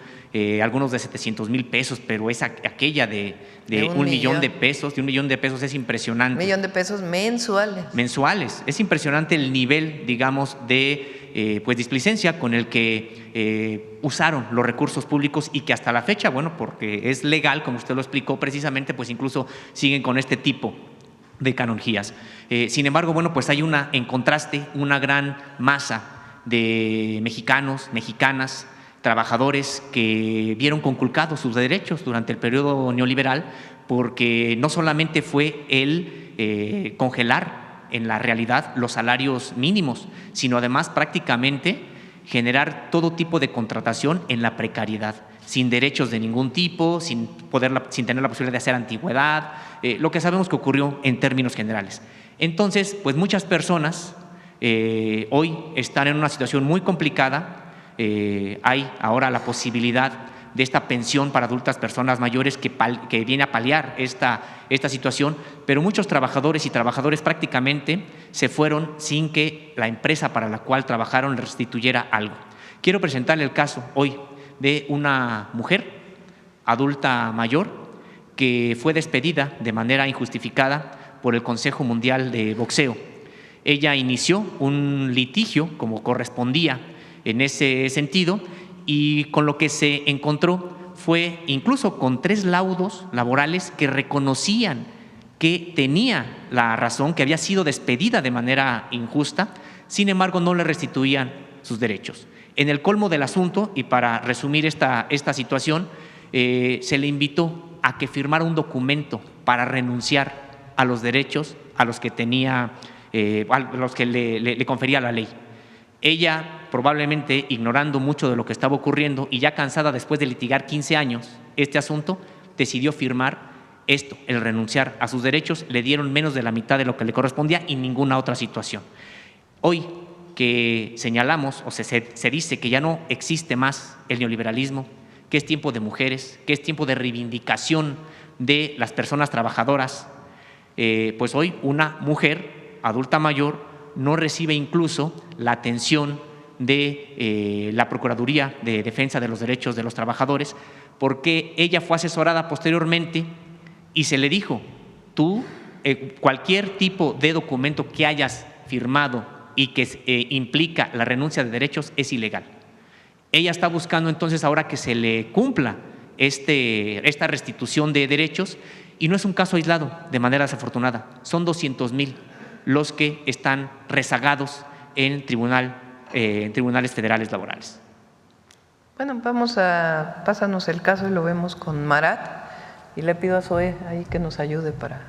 [SPEAKER 5] algunos de 700,000 pesos, pero es aquella de $1 millón de pesos, es impresionante.
[SPEAKER 2] $1 millón de pesos mensuales.
[SPEAKER 5] Mensuales. Es impresionante el nivel, digamos, de displicencia con el que usaron los recursos públicos y que hasta la fecha, bueno, porque es legal, como usted lo explicó precisamente, pues incluso siguen con este tipo de canonjías. Sin embargo, bueno, pues hay en contraste, una gran masa de mexicanos, mexicanas, trabajadores que vieron conculcados sus derechos durante el periodo neoliberal, porque no solamente fue el congelar en la realidad los salarios mínimos, sino además prácticamente generar todo tipo de contratación en la precariedad, sin derechos de ningún tipo, sin tener la posibilidad de hacer antigüedad, lo que sabemos que ocurrió en términos generales. Entonces, pues muchas personas hoy están en una situación muy complicada. Hay ahora la posibilidad de esta pensión para adultas personas mayores que viene a paliar esta situación, pero muchos trabajadores y trabajadoras prácticamente se fueron sin que la empresa para la cual trabajaron les restituyera algo. Quiero presentarle el caso hoy de una mujer adulta mayor que fue despedida de manera injustificada por el Consejo Mundial de Boxeo. Ella inició un litigio como correspondía en ese sentido y con lo que se encontró fue incluso con 3 laudos laborales que reconocían que tenía la razón, que había sido despedida de manera injusta, sin embargo no le restituían sus derechos. En el colmo del asunto, y para resumir esta situación, se le invitó a que firmara un documento para renunciar a los derechos a los que tenía, a los que le confería la ley. Ella, probablemente ignorando mucho de lo que estaba ocurriendo y ya cansada después de litigar 15 años este asunto, decidió firmar esto, el renunciar a sus derechos. Le dieron menos de la mitad de lo que le correspondía y ninguna otra situación. Hoy que señalamos o se dice que ya no existe más el neoliberalismo, que es tiempo de mujeres, que es tiempo de reivindicación de las personas trabajadoras, pues hoy una mujer adulta mayor no recibe incluso la atención de la Procuraduría de Defensa de los Derechos de los Trabajadores, porque ella fue asesorada posteriormente y se le dijo: tú, cualquier tipo de documento que hayas firmado y que implica la renuncia de derechos es ilegal. Ella está buscando entonces ahora que se le cumpla esta restitución de derechos, y no es un caso aislado, de manera desafortunada. Son 200,000 los que están rezagados en tribunales federales laborales.
[SPEAKER 2] Bueno, pásanos el caso y lo vemos con Marat, y le pido a Zoé ahí que nos ayude para…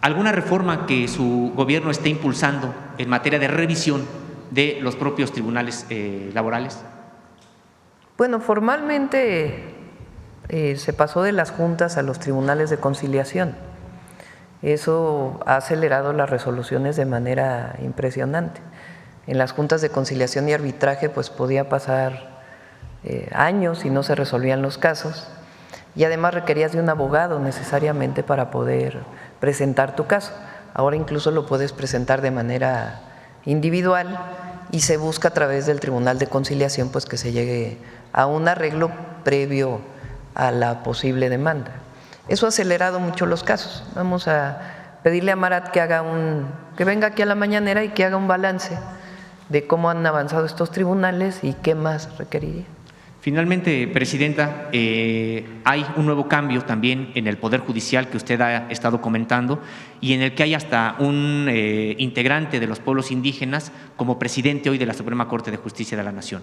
[SPEAKER 5] ¿Alguna reforma que su gobierno esté impulsando en materia de revisión de los propios tribunales laborales?
[SPEAKER 2] Bueno, formalmente se pasó de las juntas a los tribunales de conciliación. Eso ha acelerado las resoluciones de manera impresionante. En las juntas de conciliación y arbitraje pues podía pasar años y no se resolvían los casos, y además requerías de un abogado necesariamente para poder presentar tu caso. Ahora incluso lo puedes presentar de manera individual y se busca a través del Tribunal de Conciliación pues que se llegue a un arreglo previo a la posible demanda. Eso ha acelerado mucho los casos. Vamos a pedirle a Marat que venga aquí a la mañanera y que haga un balance de cómo han avanzado estos tribunales y qué más requeriría.
[SPEAKER 5] Finalmente, Presidenta, hay un nuevo cambio también en el Poder Judicial que usted ha estado comentando, y en el que hay hasta un integrante de los pueblos indígenas como presidente hoy de la Suprema Corte de Justicia de la Nación.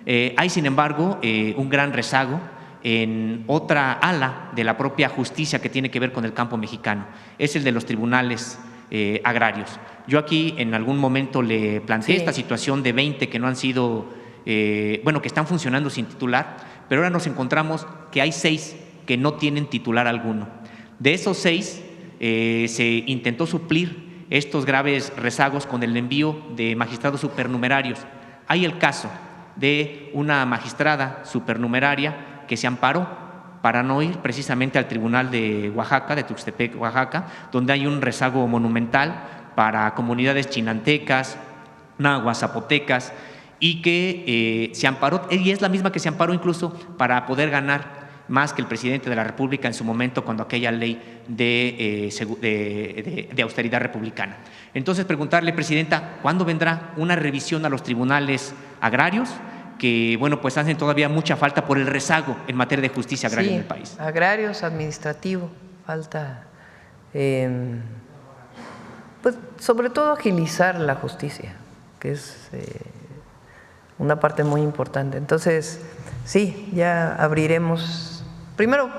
[SPEAKER 5] Hay, sin embargo, un gran rezago en otra ala de la propia justicia que tiene que ver con el campo mexicano, es el de los tribunales agrarios. Yo aquí en algún momento le planteé esta situación de 20 que no han sido… que están funcionando sin titular, pero ahora nos encontramos que hay 6 que no tienen titular alguno. De esos 6 se intentó suplir estos graves rezagos con el envío de magistrados supernumerarios. Hay el caso de una magistrada supernumeraria que se amparó para no ir precisamente al Tribunal de Oaxaca, de Tuxtepec, Oaxaca, donde hay un rezago monumental para comunidades chinantecas, nahuas, zapotecas, y que se amparó, y es la misma que se amparó incluso para poder ganar más que el presidente de la República en su momento cuando aquella ley de austeridad republicana. Entonces, preguntarle, Presidenta, ¿cuándo vendrá una revisión a los tribunales agrarios que, pues hacen todavía mucha falta por el rezago en materia de justicia agraria en el país?
[SPEAKER 2] Agrarios, administrativo, falta, pues sobre todo agilizar la justicia, que es una parte muy importante. Entonces, sí, ya abriremos, primero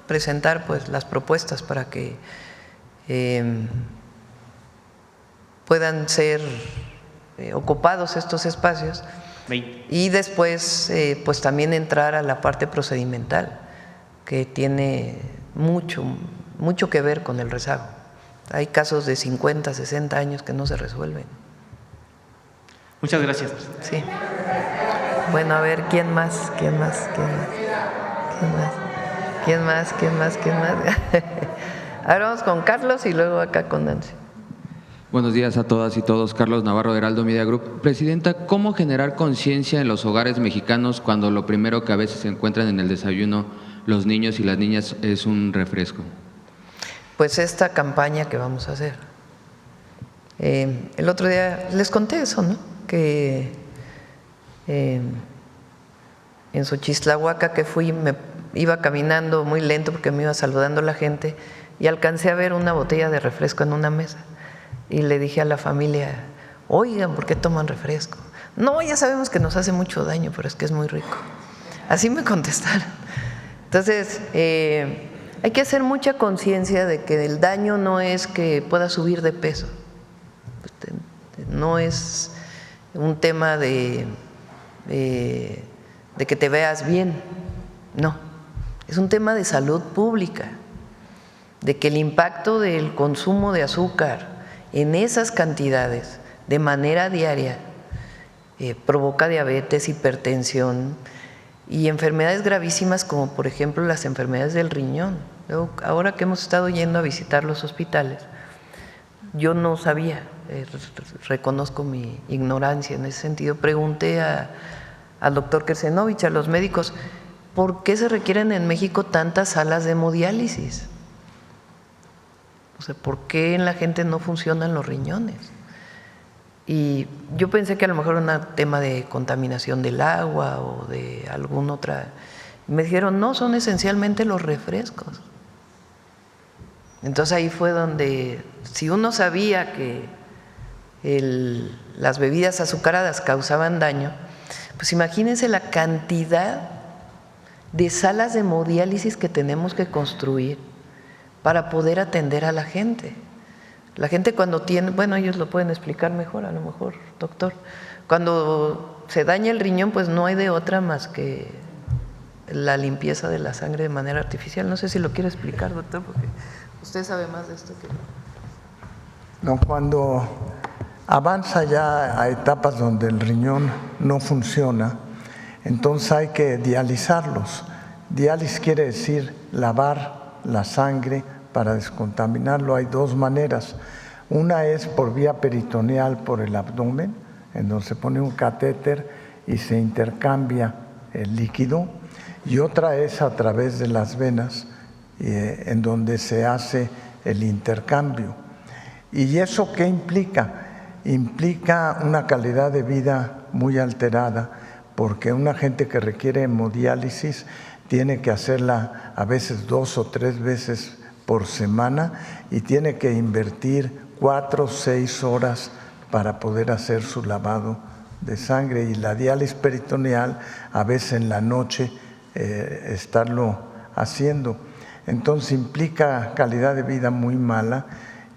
[SPEAKER 2] presentar pues las propuestas para que puedan ser ocupados estos espacios,
[SPEAKER 5] 20.
[SPEAKER 2] Y después, pues también entrar a la parte procedimental, que tiene mucho que ver con el rezago. Hay casos de 50, 60 años que no se resuelven.
[SPEAKER 5] Muchas gracias.
[SPEAKER 2] Sí. Bueno, a ver, ¿quién más? Ahora vamos con Carlos y luego acá con Nancy.
[SPEAKER 6] Buenos días a todas y todos. Carlos Navarro, de Heraldo Media Group. Presidenta, ¿cómo generar conciencia en los hogares mexicanos cuando lo primero que a veces se encuentran en el desayuno los niños y las niñas es un refresco?
[SPEAKER 2] Pues esta campaña que vamos a hacer. El otro día les conté eso, ¿no? Que en Xochistlahuaca que fui, me iba caminando muy lento porque me iba saludando la gente y alcancé a ver una botella de refresco en una mesa. Y le dije a la familia, oigan, ¿por qué toman refresco? No, ya sabemos que nos hace mucho daño, pero es que es muy rico. Así me contestaron. Entonces, hay que hacer mucha conciencia de que el daño no es que puedas subir de peso. No es un tema de que te veas bien, no. Es un tema de salud pública, de que el impacto del consumo de azúcar en esas cantidades de manera diaria provoca diabetes, hipertensión y enfermedades gravísimas como por ejemplo las enfermedades del riñón. Ahora que hemos estado yendo a visitar los hospitales, yo no sabía, reconozco mi ignorancia en ese sentido. Pregunté al doctor Kersenovich, a los médicos, ¿por qué se requieren en México tantas salas de hemodiálisis? O sea, ¿por qué en la gente no funcionan los riñones? Y yo pensé que a lo mejor era un tema de contaminación del agua o de alguna otra. Me dijeron, no, son esencialmente los refrescos. Entonces ahí fue donde, si uno sabía que las bebidas azucaradas causaban daño, pues imagínense la cantidad de salas de hemodiálisis que tenemos que construir para poder atender a la gente. La gente cuando tiene, bueno, ellos lo pueden explicar mejor, a lo mejor, doctor, cuando se daña el riñón, pues no hay de otra más que la limpieza de la sangre de manera artificial. No sé si lo quiere explicar, doctor, porque usted sabe más de esto que yo.
[SPEAKER 7] No, cuando avanza ya a etapas donde el riñón no funciona, entonces hay que dializarlos. Diálisis quiere decir lavar la sangre para descontaminarlo. Hay dos maneras. Una es por vía peritoneal, por el abdomen, en donde se pone un catéter y se intercambia el líquido. Y otra es a través de las venas, en donde se hace el intercambio. ¿Y eso qué implica? Implica una calidad de vida muy alterada, porque una gente que requiere hemodiálisis tiene que hacerla a veces 2 o 3 veces por semana y tiene que invertir 4 o 6 horas para poder hacer su lavado de sangre. Y la diálisis peritoneal, a veces en la noche, estarlo haciendo. Entonces implica calidad de vida muy mala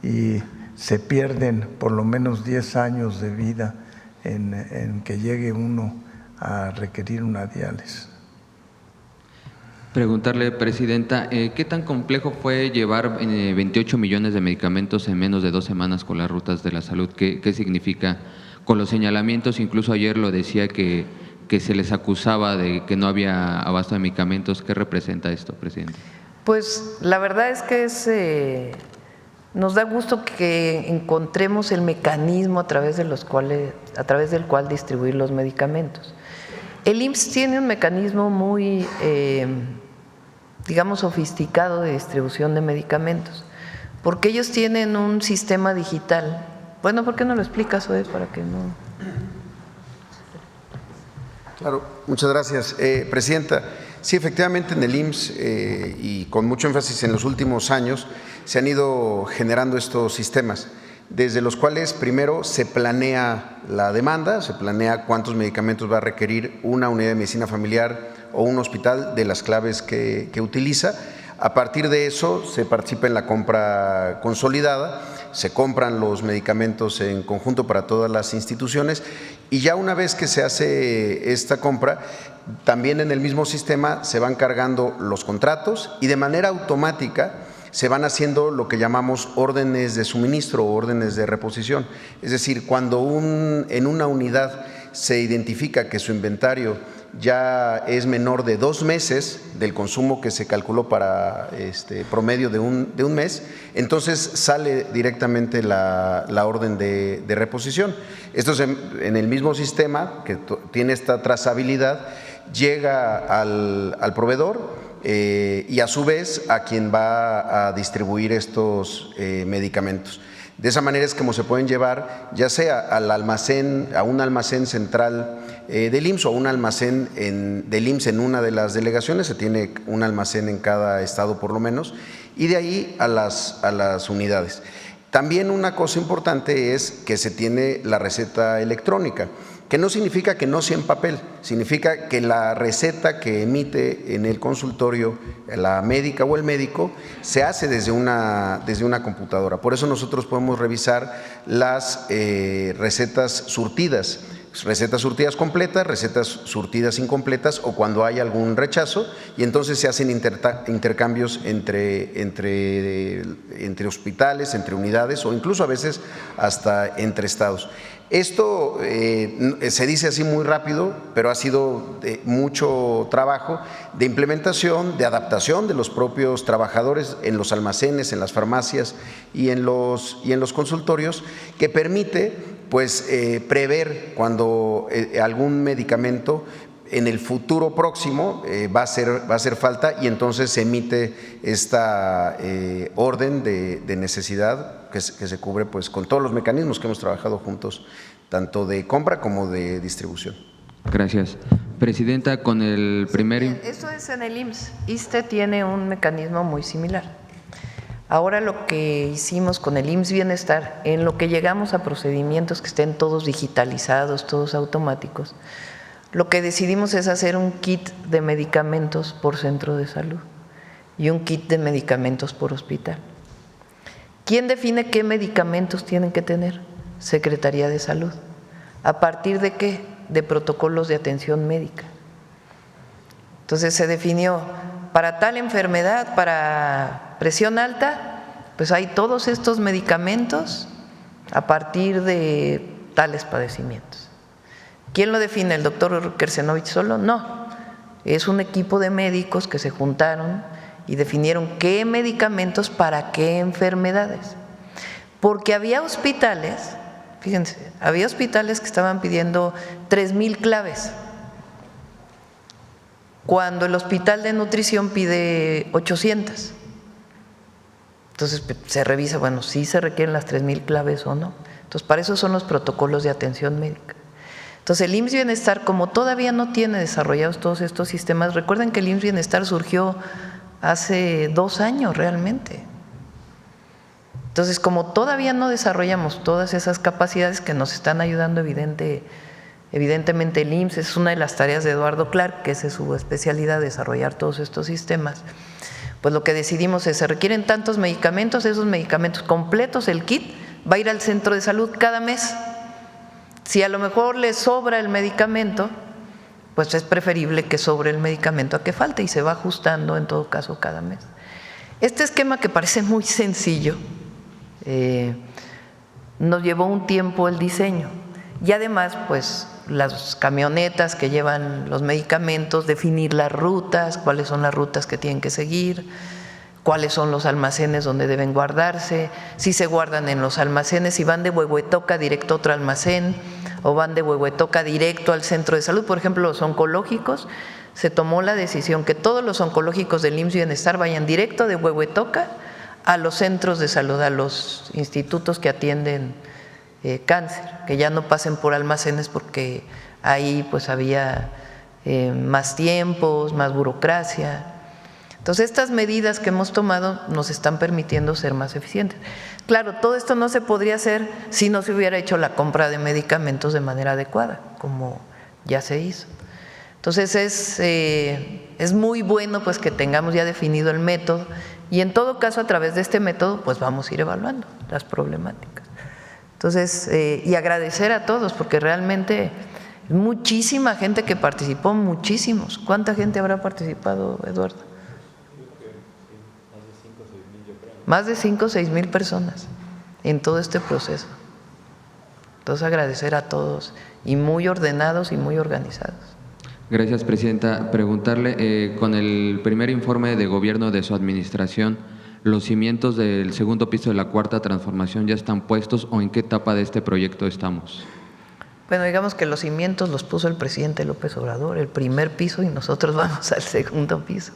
[SPEAKER 7] y se pierden por lo menos 10 años de vida en que llegue uno a requerir una diálisis.
[SPEAKER 6] Preguntarle, Presidenta, ¿qué tan complejo fue llevar 28 millones de medicamentos en menos de 2 semanas con las rutas de la salud? ¿Qué significa con los señalamientos? Incluso ayer lo decía que se les acusaba de que no había abasto de medicamentos. ¿Qué representa esto, Presidente?
[SPEAKER 2] Pues la verdad es que nos da gusto que encontremos el mecanismo a través del cual distribuir los medicamentos. El IMSS tiene un mecanismo muy, digamos, sofisticado de distribución de medicamentos, porque ellos tienen un sistema digital. Bueno, ¿por qué no lo explicas, Zoe, para que no?
[SPEAKER 8] Claro, muchas gracias. Presidenta, sí, efectivamente en el IMSS y con mucho énfasis en los últimos años se han ido generando estos sistemas, desde los cuales primero se planea la demanda, se planea cuántos medicamentos va a requerir una unidad de medicina familiar o un hospital de las claves que utiliza. A partir de eso se participa en la compra consolidada se compran los medicamentos en conjunto para todas las instituciones y ya una vez que se hace esta compra, también en el mismo sistema se van cargando los contratos y de manera automática se van haciendo lo que llamamos órdenes de suministro o órdenes de reposición. Es decir, cuando en una unidad se identifica que su inventario ya es menor de 2 meses del consumo que se calculó para promedio de un mes, entonces sale directamente la orden de reposición. Esto es en el mismo sistema que tiene esta trazabilidad, llega al proveedor y a su vez a quien va a distribuir estos medicamentos. De esa manera es como se pueden llevar ya sea al almacén, a un almacén central del IMSS o un almacén del IMSS en una de las delegaciones, se tiene un almacén en cada estado por lo menos, y de ahí a las unidades. También una cosa importante es que se tiene la receta electrónica, que no significa que no sea en papel, significa que la receta que emite en el consultorio la médica o el médico se hace desde una computadora. Por eso nosotros podemos revisar las recetas surtidas completas, recetas surtidas incompletas o cuando hay algún rechazo, y entonces se hacen intercambios entre hospitales, entre unidades o incluso a veces hasta entre estados. Esto se dice así muy rápido, pero ha sido mucho trabajo de implementación, de adaptación de los propios trabajadores en los almacenes, en las farmacias y en los consultorios, que permite pues prever cuando algún medicamento en el futuro próximo va a hacer falta, y entonces se emite esta orden de necesidad que se cubre pues con todos los mecanismos que hemos trabajado juntos, tanto de compra como de distribución.
[SPEAKER 6] Gracias. Presidenta, con el primer…
[SPEAKER 2] Eso es en el IMSS. ISSSTE tiene un mecanismo muy similar. Ahora lo que hicimos con el IMSS Bienestar, en lo que llegamos a procedimientos que estén todos digitalizados, todos automáticos, lo que decidimos es hacer un kit de medicamentos por centro de salud y un kit de medicamentos por hospital. ¿Quién define qué medicamentos tienen que tener? Secretaría de Salud. ¿A partir de qué? De protocolos de atención médica. Entonces se definió, para tal enfermedad, para presión alta, pues hay todos estos medicamentos a partir de tales padecimientos. ¿Quién lo define? ¿El doctor Kersenovich solo? No, es un equipo de médicos que se juntaron y definieron qué medicamentos para qué enfermedades. Porque había hospitales, fíjense, había hospitales que estaban pidiendo 3,000 claves, cuando el hospital de nutrición pide 800. Entonces se revisa, bueno, si se requieren las 3,000 claves o no. Entonces para eso son los protocolos de atención médica. Entonces el IMSS Bienestar, como todavía no tiene desarrollados todos estos sistemas, recuerden que el IMSS Bienestar surgió hace 2 años realmente. Entonces, como todavía no desarrollamos todas esas capacidades que nos están ayudando, evidentemente el IMSS es una de las tareas de Eduardo Clark, que es su especialidad, desarrollar todos estos sistemas, pues lo que decidimos es, se requieren tantos medicamentos, esos medicamentos completos, el kit, va a ir al centro de salud cada mes. Si a lo mejor le sobra el medicamento, pues es preferible que sobre el medicamento a que falte y se va ajustando en todo caso cada mes. Este esquema, que parece muy sencillo, nos llevó un tiempo el diseño, y además pues las camionetas que llevan los medicamentos, definir las rutas, cuáles son las rutas que tienen que seguir, cuáles son los almacenes donde deben guardarse, si se guardan en los almacenes, si van de Huehuetoca directo a otro almacén o van de Huehuetoca directo al centro de salud. Por ejemplo, los oncológicos, se tomó la decisión que todos los oncológicos del IMSS Bienestar vayan directo de Huehuetoca a los centros de salud, a los institutos que atienden cáncer, que ya no pasen por almacenes, porque ahí pues había más tiempos, más burocracia. Entonces estas medidas que hemos tomado nos están permitiendo ser más eficientes. Claro, todo esto no se podría hacer si no se hubiera hecho la compra de medicamentos de manera adecuada, como ya se hizo. Entonces es muy bueno pues que tengamos ya definido el método, y en todo caso a través de este método pues vamos a ir evaluando. las problemáticas. Entonces, y agradecer a todos, porque realmente muchísima gente que participó, muchísimos. ¿Cuánta gente habrá participado, Eduardo? Más de 5 o 6 mil personas en todo este proceso. Entonces, agradecer a todos, y muy ordenados y muy organizados.
[SPEAKER 6] Gracias, Presidenta. Preguntarle, con el primer informe de gobierno de su administración, ¿los cimientos del segundo piso de la cuarta transformación ya están puestos o en qué etapa de este proyecto estamos?
[SPEAKER 2] Bueno, digamos que los cimientos los puso el presidente López Obrador, el primer piso, y nosotros vamos al segundo piso.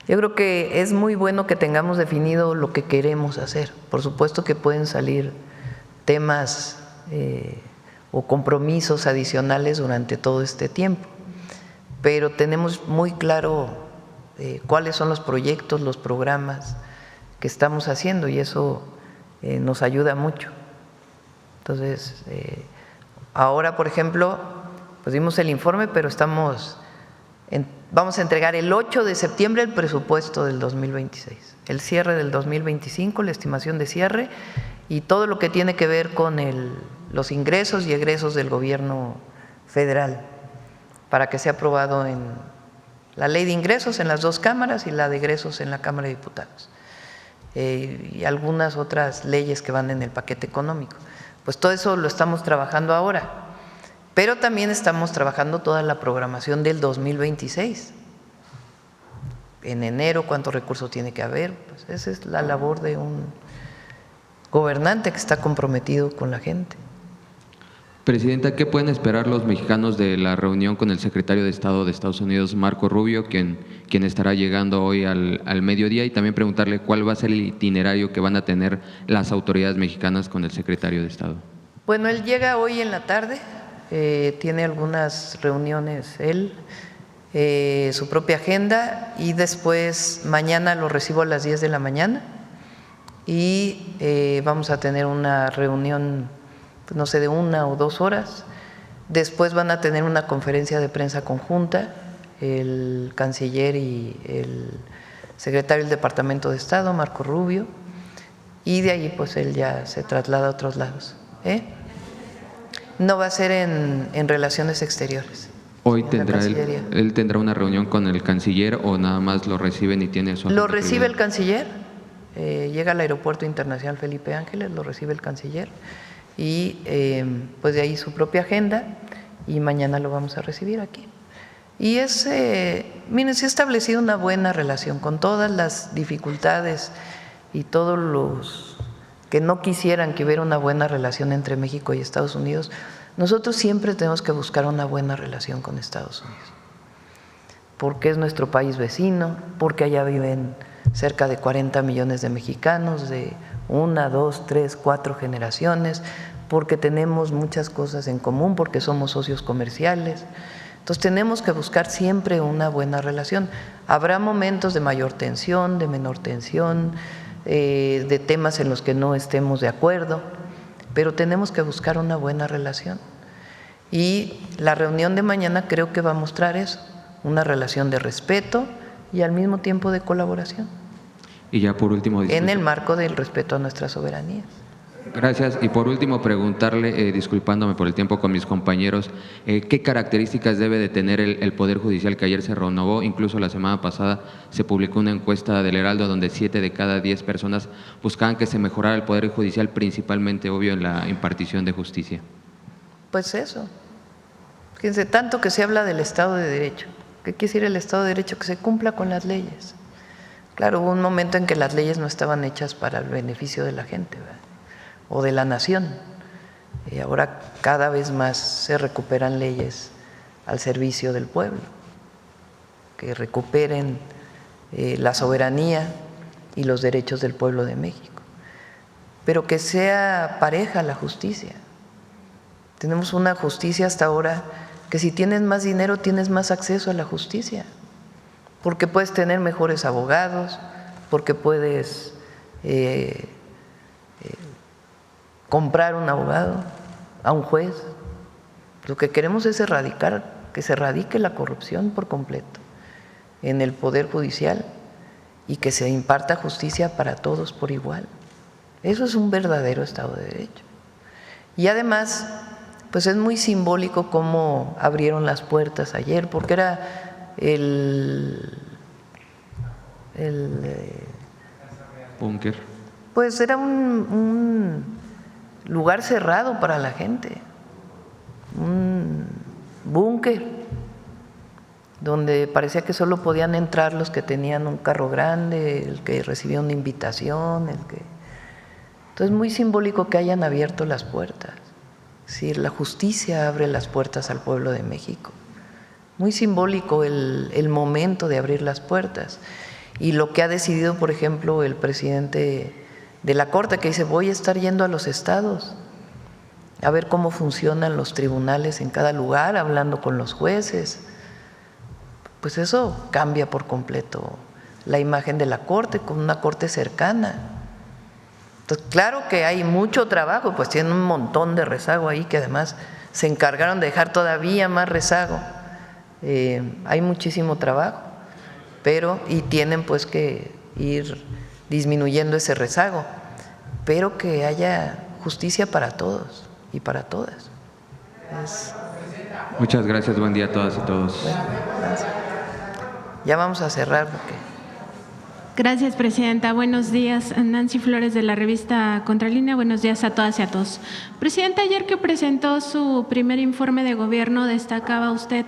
[SPEAKER 2] Yo creo que es muy bueno que tengamos definido lo que queremos hacer. Por supuesto que pueden salir temas o compromisos adicionales durante todo este tiempo, pero tenemos muy claro cuáles son los proyectos, los programas que estamos haciendo, y eso nos ayuda mucho. Entonces, ahora, por ejemplo, pues dimos el informe, pero vamos a entregar el 8 de septiembre el presupuesto del 2026, el cierre del 2025, la estimación de cierre y todo lo que tiene que ver con los ingresos y egresos del gobierno federal, para que sea aprobado en la ley de ingresos en las dos cámaras y la de egresos en la Cámara de Diputados, y algunas otras leyes que van en el paquete económico. Pues todo eso lo estamos trabajando ahora, pero también estamos trabajando toda la programación del 2026. En enero, ¿cuántos recursos tiene que haber? Pues esa es la labor de un gobernante que está comprometido con la gente.
[SPEAKER 6] Presidenta, ¿qué pueden esperar los mexicanos de la reunión con el secretario de Estado de Estados Unidos, Marco Rubio, quien estará llegando hoy al mediodía? Y también preguntarle cuál va a ser el itinerario que van a tener las autoridades mexicanas con el secretario de Estado.
[SPEAKER 2] Bueno, él llega hoy en la tarde, tiene algunas reuniones él, su propia agenda, y después mañana lo recibo a las 10 de la mañana y vamos a tener una reunión, no sé, de 1 o 2 horas. Después van a tener una conferencia de prensa conjunta, el canciller y el secretario del Departamento de Estado, Marco Rubio, y de ahí pues él ya se traslada a otros lados. No va a ser en Relaciones Exteriores.
[SPEAKER 6] ¿Hoy él tendrá una reunión con el canciller o nada más lo reciben y tiene su agenda?
[SPEAKER 2] Lo recibe el canciller, llega al Aeropuerto Internacional Felipe Ángeles, lo recibe el canciller, y pues de ahí su propia agenda, y mañana lo vamos a recibir aquí. Y miren, se ha establecido una buena relación con todas las dificultades y todos los que no quisieran que hubiera una buena relación entre México y Estados Unidos. Nosotros siempre tenemos que buscar una buena relación con Estados Unidos, porque es nuestro país vecino, porque allá viven cerca de 40 millones de mexicanos de 1, 2, 3, 4 generaciones, porque tenemos muchas cosas en común, porque somos socios comerciales. Entonces tenemos que buscar siempre una buena relación. Habrá momentos de mayor tensión, de menor tensión, de temas en los que no estemos de acuerdo, pero tenemos que buscar una buena relación. Y la reunión de mañana creo que va a mostrar eso, una relación de respeto y al mismo tiempo de colaboración.
[SPEAKER 6] Y ya por último,
[SPEAKER 2] en el marco del respeto a nuestra soberanía.
[SPEAKER 6] Gracias. Y por último, preguntarle, disculpándome por el tiempo con mis compañeros, ¿qué características debe de tener el Poder Judicial que ayer se renovó? Incluso la semana pasada se publicó una encuesta del Heraldo donde 7 de cada 10 personas buscaban que se mejorara el Poder Judicial, principalmente, obvio, en la impartición de justicia.
[SPEAKER 2] Pues eso. Fíjense, tanto que se habla del Estado de Derecho. ¿Qué quiere decir el Estado de Derecho? Que se cumpla con las leyes. Claro, hubo un momento en que las leyes no estaban hechas para el beneficio de la gente, ¿verdad?, o de la nación. Y ahora cada vez más se recuperan leyes al servicio del pueblo, que recuperen la soberanía y los derechos del pueblo de México, pero que sea pareja la justicia. Tenemos una justicia hasta ahora que si tienes más dinero tienes más acceso a la justicia, porque puedes tener mejores abogados, porque puedes comprar un abogado, a un juez. Lo que queremos es que se erradique la corrupción por completo en el Poder Judicial y que se imparta justicia para todos por igual. Eso es un verdadero Estado de Derecho. Y además, pues es muy simbólico cómo abrieron las puertas ayer, porque era
[SPEAKER 6] búnker.
[SPEAKER 2] Pues era un lugar cerrado para la gente, un búnker donde parecía que solo podían entrar los que tenían un carro grande, el que recibía una invitación, Entonces es muy simbólico que hayan abierto las puertas. Es decir, la justicia abre las puertas al pueblo de México. Muy simbólico el momento de abrir las puertas. Y lo que ha decidido, por ejemplo, el presidente de la Corte, que dice, voy a estar yendo a los estados a ver cómo funcionan los tribunales en cada lugar, hablando con los jueces. Pues eso cambia por completo la imagen de la Corte, con una Corte cercana. Entonces, claro que hay mucho trabajo, pues tienen un montón de rezago ahí, que además se encargaron de dejar todavía más rezago. Hay muchísimo trabajo, y tienen pues que ir disminuyendo ese rezago, pero que haya justicia para todos y para todas.
[SPEAKER 6] Muchas gracias, buen día a todas y todos.
[SPEAKER 2] Bueno, gracias. Ya vamos a cerrar porque…
[SPEAKER 9] Gracias, presidenta. Buenos días. Nancy Flores, de la revista Contralínea. Buenos días a todas y a todos. Presidenta, ayer que presentó su primer informe de gobierno, destacaba usted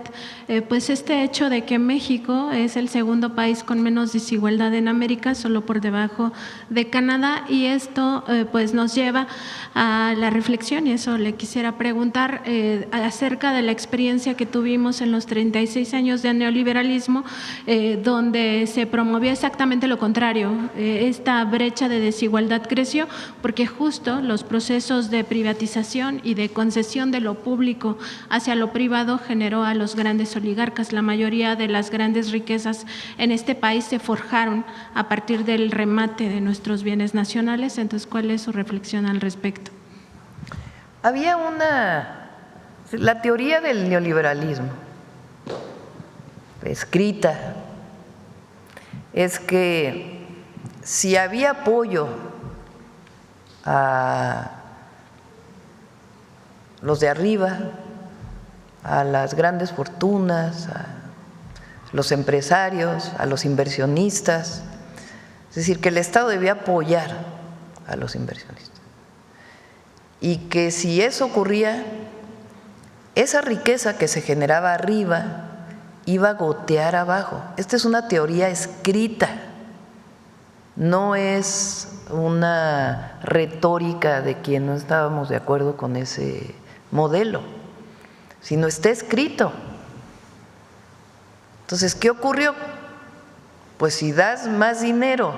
[SPEAKER 9] pues este hecho de que México es el segundo país con menos desigualdad en América, solo por debajo de Canadá, y esto pues nos lleva a la reflexión, y eso le quisiera preguntar acerca de la experiencia que tuvimos en los 36 años de neoliberalismo, donde se promovió exactamente lo contrario. Esta brecha de desigualdad creció porque justo los procesos de privatización y de concesión de lo público hacia lo privado generó a los grandes oligarcas. La mayoría de las grandes riquezas en este país se forjaron a partir del remate de nuestros bienes nacionales. Entonces, ¿cuál es su reflexión al respecto?
[SPEAKER 2] Había la teoría del neoliberalismo escrita es que si había apoyo a los de arriba, a las grandes fortunas, a los empresarios, a los inversionistas, es decir, que el Estado debía apoyar a los inversionistas, y que si eso ocurría, esa riqueza que se generaba arriba iba a gotear abajo. Esta es una teoría escrita, no es una retórica de quien no estábamos de acuerdo con ese modelo, sino está escrito. Entonces, ¿qué ocurrió? Pues si das más dinero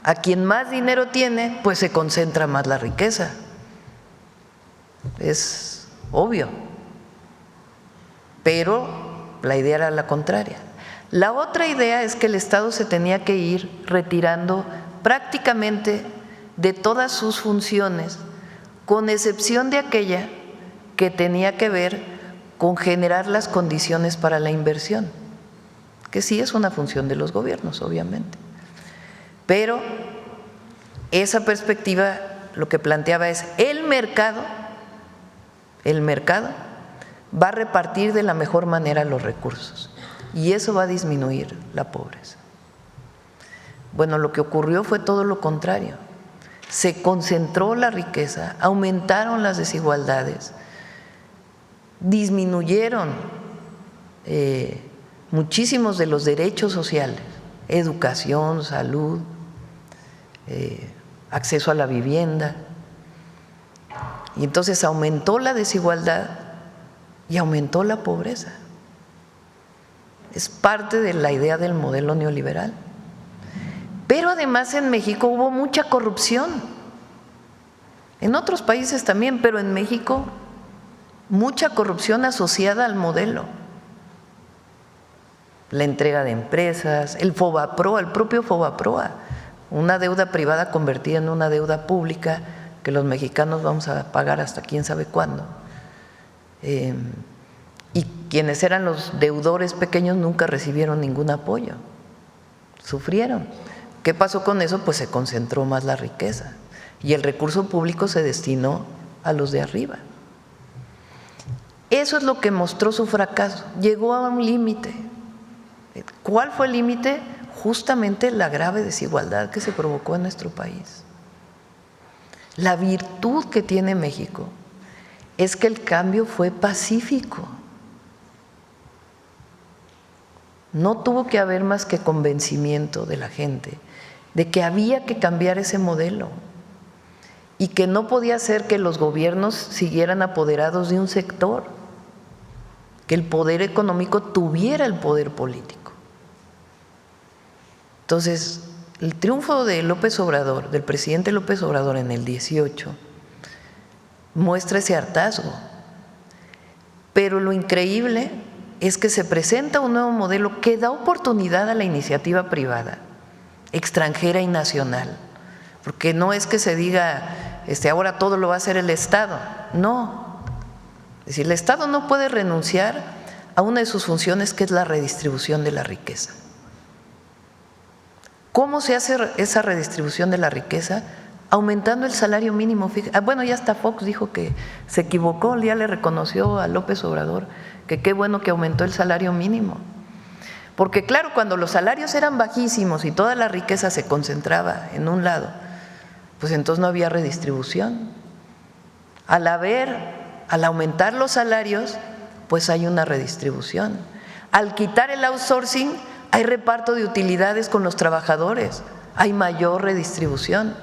[SPEAKER 2] a quien más dinero tiene, pues se concentra más la riqueza. Es obvio. Pero la idea era la contraria. La otra idea es que el Estado se tenía que ir retirando prácticamente de todas sus funciones, con excepción de aquella que tenía que ver con generar las condiciones para la inversión, que sí es una función de los gobiernos, obviamente. Pero esa perspectiva lo que planteaba es el mercado va a repartir de la mejor manera los recursos y eso va a disminuir la pobreza. Bueno, lo que ocurrió fue todo lo contrario. Se concentró la riqueza, aumentaron las desigualdades, disminuyeron muchísimos de los derechos sociales, educación, salud, acceso a la vivienda, y entonces aumentó la desigualdad y aumentó la pobreza. Es parte de la idea del modelo neoliberal. Pero además en México hubo mucha corrupción, en otros países también, pero en México mucha corrupción asociada al modelo. La entrega de empresas, el Fobaproa, el propio Fobaproa, una deuda privada convertida en una deuda pública que los mexicanos vamos a pagar hasta quién sabe cuándo. Y quienes eran los deudores pequeños nunca recibieron ningún apoyo, sufrieron. ¿Qué pasó con eso? Pues se concentró más la riqueza y el recurso público se destinó a los de arriba. Eso es lo que mostró su fracaso. Llegó a un límite. ¿Cuál fue el límite? Justamente la grave desigualdad que se provocó en nuestro país. La virtud que tiene México es que el cambio fue pacífico. No tuvo que haber más que convencimiento de la gente de que había que cambiar ese modelo y que no podía ser que los gobiernos siguieran apoderados de un sector, que el poder económico tuviera el poder político. Entonces, el triunfo de López Obrador, del presidente López Obrador en el 18, muestra ese hartazgo. Pero lo increíble es que se presenta un nuevo modelo que da oportunidad a la iniciativa privada, extranjera y nacional, porque no es que se diga ahora todo lo va a hacer el Estado, no. Es decir, el Estado no puede renunciar a una de sus funciones, que es la redistribución de la riqueza. ¿Cómo se hace esa redistribución de la riqueza? Aumentando el salario mínimo. Bueno, ya hasta Fox dijo que se equivocó, ya le reconoció a López Obrador que qué bueno que aumentó el salario mínimo. Porque claro, cuando los salarios eran bajísimos y toda la riqueza se concentraba en un lado, pues entonces no había redistribución. Al aumentar los salarios, pues hay una redistribución. Al quitar el outsourcing, hay reparto de utilidades con los trabajadores, hay mayor redistribución.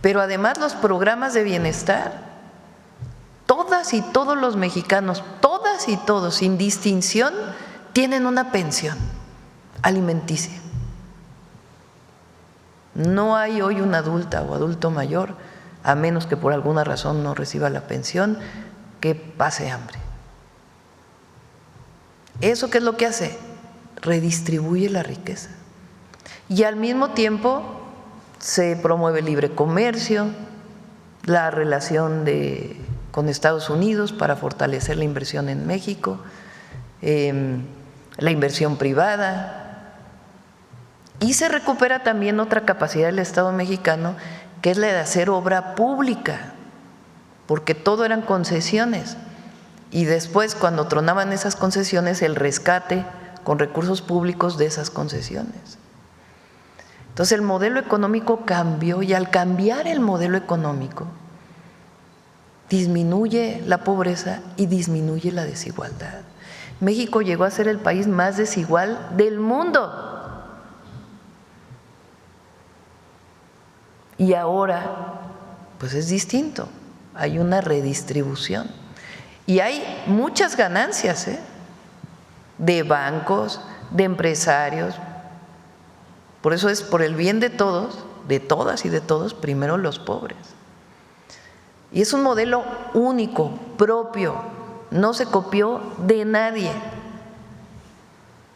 [SPEAKER 2] Pero además los programas de bienestar, todas y todos los mexicanos, todas y todos, sin distinción, tienen una pensión alimenticia. No hay hoy una adulta o adulto mayor, a menos que por alguna razón no reciba la pensión, que pase hambre. ¿Eso qué es lo que hace? Redistribuye la riqueza. Y al mismo tiempo se promueve el libre comercio, la relación con Estados Unidos para fortalecer la inversión en México, la inversión privada, y se recupera también otra capacidad del Estado mexicano, que es la de hacer obra pública, porque todo eran concesiones, y después cuando tronaban esas concesiones, el rescate con recursos públicos de esas concesiones. Entonces el modelo económico cambió, y al cambiar el modelo económico disminuye la pobreza y disminuye la desigualdad. México llegó a ser el país más desigual del mundo. Y ahora, pues es distinto, hay una redistribución. Y hay muchas ganancias, de bancos, de empresarios. Por eso es por el bien de todos, de todas y de todos, primero los pobres. Y es un modelo único, propio, no se copió de nadie.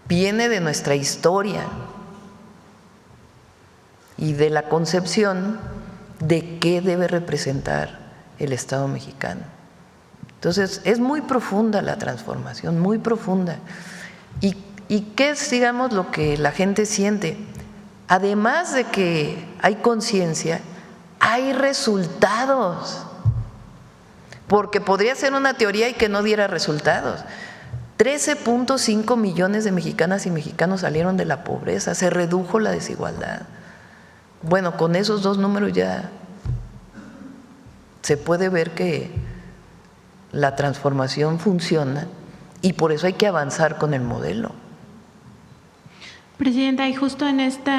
[SPEAKER 2] Viene de nuestra historia y de la concepción de qué debe representar el Estado mexicano. Entonces, es muy profunda la transformación, muy profunda. ¿Y qué es, digamos, lo que la gente siente? Además de que hay conciencia, hay resultados. Porque podría ser una teoría y que no diera resultados. 13.5 millones de mexicanas y mexicanos salieron de la pobreza, se redujo la desigualdad. Bueno, con esos dos números ya se puede ver que la transformación funciona, y por eso hay que avanzar con el modelo.
[SPEAKER 9] Presidenta, y justo en este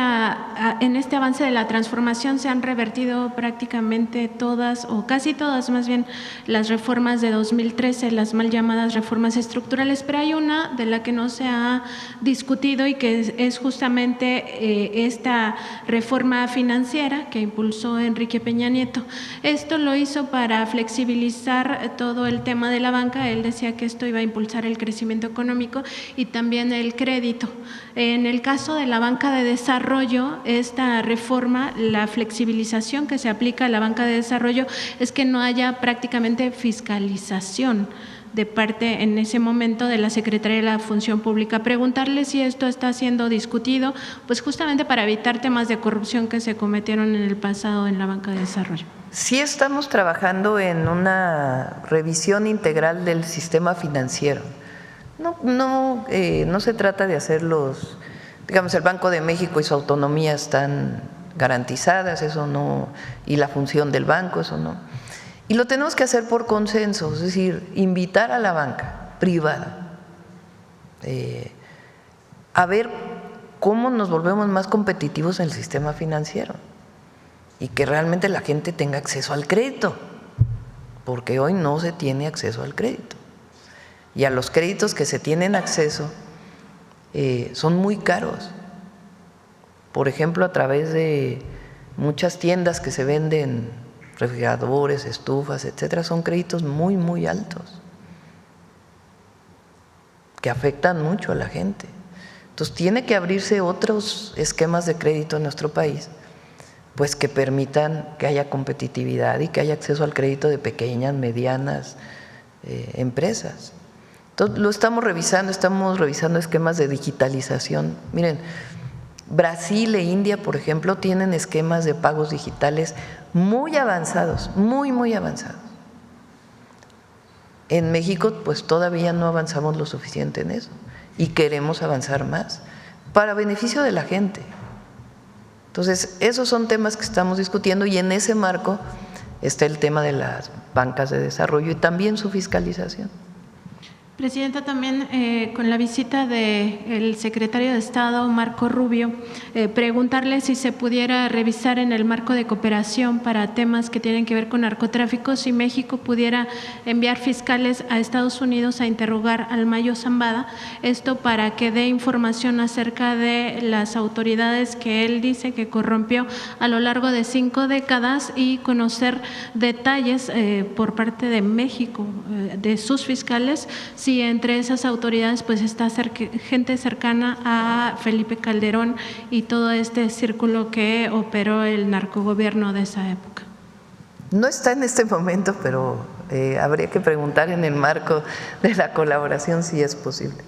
[SPEAKER 9] avance de la transformación se han revertido prácticamente todas, o casi todas más bien, las reformas de 2013, las mal llamadas reformas estructurales, pero hay una de la que no se ha discutido y que es justamente esta reforma financiera que impulsó Enrique Peña Nieto. Esto lo hizo para flexibilizar todo el tema de la banca. Él decía que esto iba a impulsar el crecimiento económico y también el crédito. En el caso de la banca de desarrollo, esta reforma, la flexibilización que se aplica a la banca de desarrollo es que no haya prácticamente fiscalización de parte en ese momento de la Secretaría de la Función Pública. Preguntarle si esto está siendo discutido, pues justamente para evitar temas de corrupción que se cometieron en el pasado en la banca de desarrollo.
[SPEAKER 2] Sí estamos trabajando en una revisión integral del sistema financiero. No se trata de hacer digamos, el Banco de México y su autonomía están garantizadas, eso no, y la función del banco, eso no. Y lo tenemos que hacer por consenso, es decir, invitar a la banca privada a ver cómo nos volvemos más competitivos en el sistema financiero y que realmente la gente tenga acceso al crédito, porque hoy no se tiene acceso al crédito. Y a los créditos que se tienen acceso son muy caros. Por ejemplo, a través de muchas tiendas que se venden refrigeradores, estufas, etcétera, son créditos muy, muy altos que afectan mucho a la gente. Entonces, tiene que abrirse otros esquemas de crédito en nuestro país, pues que permitan que haya competitividad y que haya acceso al crédito de pequeñas, medianas empresas. Entonces, lo estamos revisando esquemas de digitalización. Miren, Brasil e India, por ejemplo, tienen esquemas de pagos digitales muy avanzados, muy, muy avanzados. En México, pues todavía no avanzamos lo suficiente en eso y queremos avanzar más para beneficio de la gente. Entonces, esos son temas que estamos discutiendo y en ese marco está el tema de las bancas de desarrollo y también su fiscalización.
[SPEAKER 9] Presidenta, también con la visita del secretario de Estado, Marco Rubio, preguntarle si se pudiera revisar en el marco de cooperación para temas que tienen que ver con narcotráfico, si México pudiera enviar fiscales a Estados Unidos a interrogar al Mayo Zambada, esto para que dé información acerca de las autoridades que él dice que corrompió a lo largo de 5 décadas y conocer detalles por parte de México, de sus fiscales, si entre esas autoridades pues está gente cercana a Felipe Calderón y todo este círculo que operó el narcogobierno de esa época.
[SPEAKER 2] No está en este momento, pero habría que preguntar en el marco de la colaboración si es posible.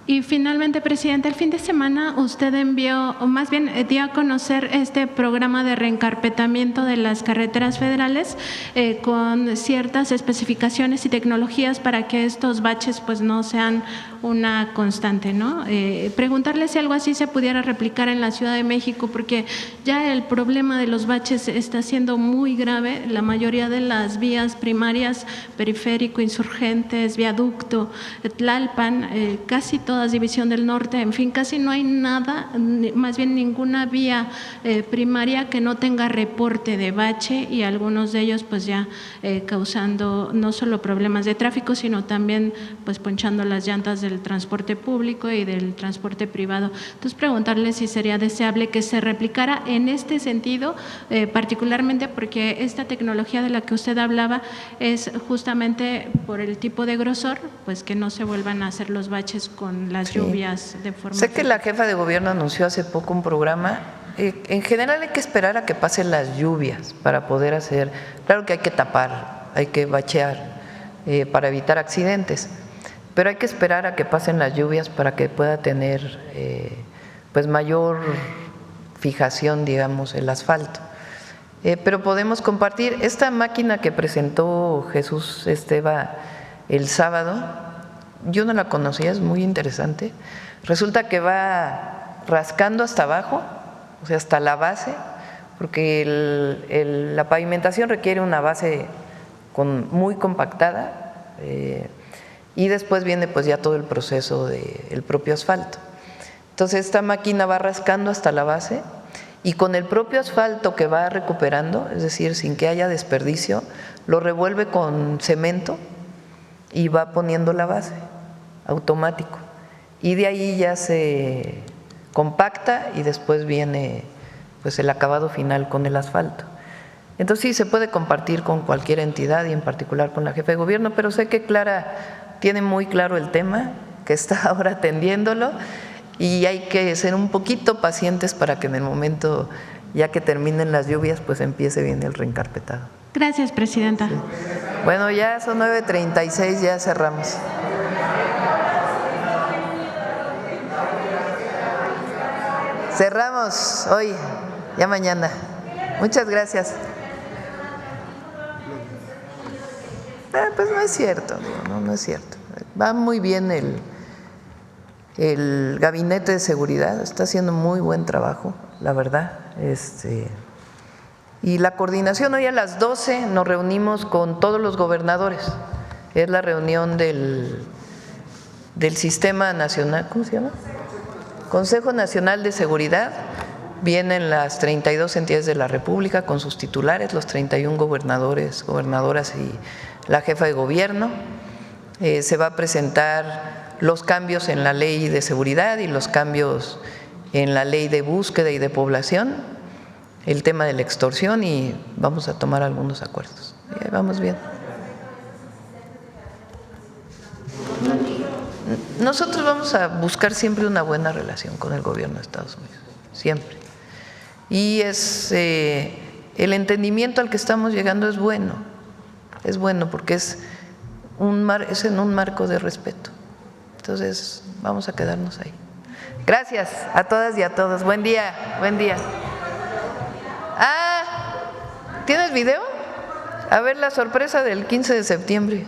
[SPEAKER 9] Y finalmente, Presidente, el fin de semana usted envió, o más bien dio a conocer este programa de reencarpetamiento de las carreteras federales con ciertas especificaciones y tecnologías para que estos baches pues no sean una constante, ¿no? Preguntarle si algo así se pudiera replicar en la Ciudad de México, porque ya el problema de los baches está siendo muy grave. La mayoría de las vías primarias, Periférico, Insurgentes, Viaducto, Tlalpan, casi todas División del Norte, en fin, casi no hay nada, más bien ninguna vía primaria que no tenga reporte de bache y algunos de ellos pues ya causando no solo problemas de tráfico, sino también pues ponchando las llantas del transporte público y del transporte privado. Entonces, preguntarle si sería deseable que se replicara en este sentido, particularmente porque esta tecnología de la que usted hablaba es justamente por el tipo de grosor, pues que no se vuelvan a hacer los baches con las lluvias de forma…
[SPEAKER 2] Sé que la jefa de gobierno anunció hace poco un programa. En general hay que esperar a que pasen las lluvias para poder hacer… Claro que hay que tapar, hay que bachear para evitar accidentes, pero hay que esperar a que pasen las lluvias para que pueda tener pues mayor fijación, digamos, el asfalto. Pero podemos compartir esta máquina que presentó Jesús Esteva el sábado. Yo no la conocía, es muy interesante. Resulta que va rascando hasta abajo, o sea, hasta la base, porque la pavimentación requiere una base muy compactada y después viene pues ya todo el proceso del propio asfalto. Entonces esta máquina va rascando hasta la base y con el propio asfalto que va recuperando, es decir, sin que haya desperdicio, lo revuelve con cemento y va poniendo la base automático y de ahí ya se compacta y después viene pues el acabado final con el asfalto. Entonces sí se puede compartir con cualquier entidad y en particular con la jefa de gobierno, pero sé que Clara tiene muy claro el tema, que está ahora atendiéndolo y hay que ser un poquito pacientes para que en el momento ya que terminen las lluvias pues empiece bien el reencarpetado.
[SPEAKER 9] Gracias, Presidenta.
[SPEAKER 2] Sí. Bueno, ya son 9:36, ya cerramos. Cerramos hoy, ya mañana. Muchas gracias. Pues no es cierto, no es cierto. Va muy bien el gabinete de seguridad, está haciendo muy buen trabajo, la verdad. Y la coordinación, hoy a las 12 nos reunimos con todos los gobernadores. Es la reunión del Sistema Nacional, ¿cómo se llama? Consejo Nacional de Seguridad. Vienen las 32 entidades de la República con sus titulares, los 31 gobernadores, gobernadoras y la jefa de gobierno. Se va a presentar los cambios en la ley de seguridad y los cambios en la ley de búsqueda y de población, el tema de la extorsión, y vamos a tomar algunos acuerdos. Y ahí vamos bien. Nosotros vamos a buscar siempre una buena relación con el gobierno de Estados Unidos, siempre. Y el entendimiento al que estamos llegando es bueno porque es en un marco de respeto. Entonces, vamos a quedarnos ahí. Gracias a todas y a todos. Buen día, buen día. ¿Tienes video? A ver la sorpresa del 15 de septiembre.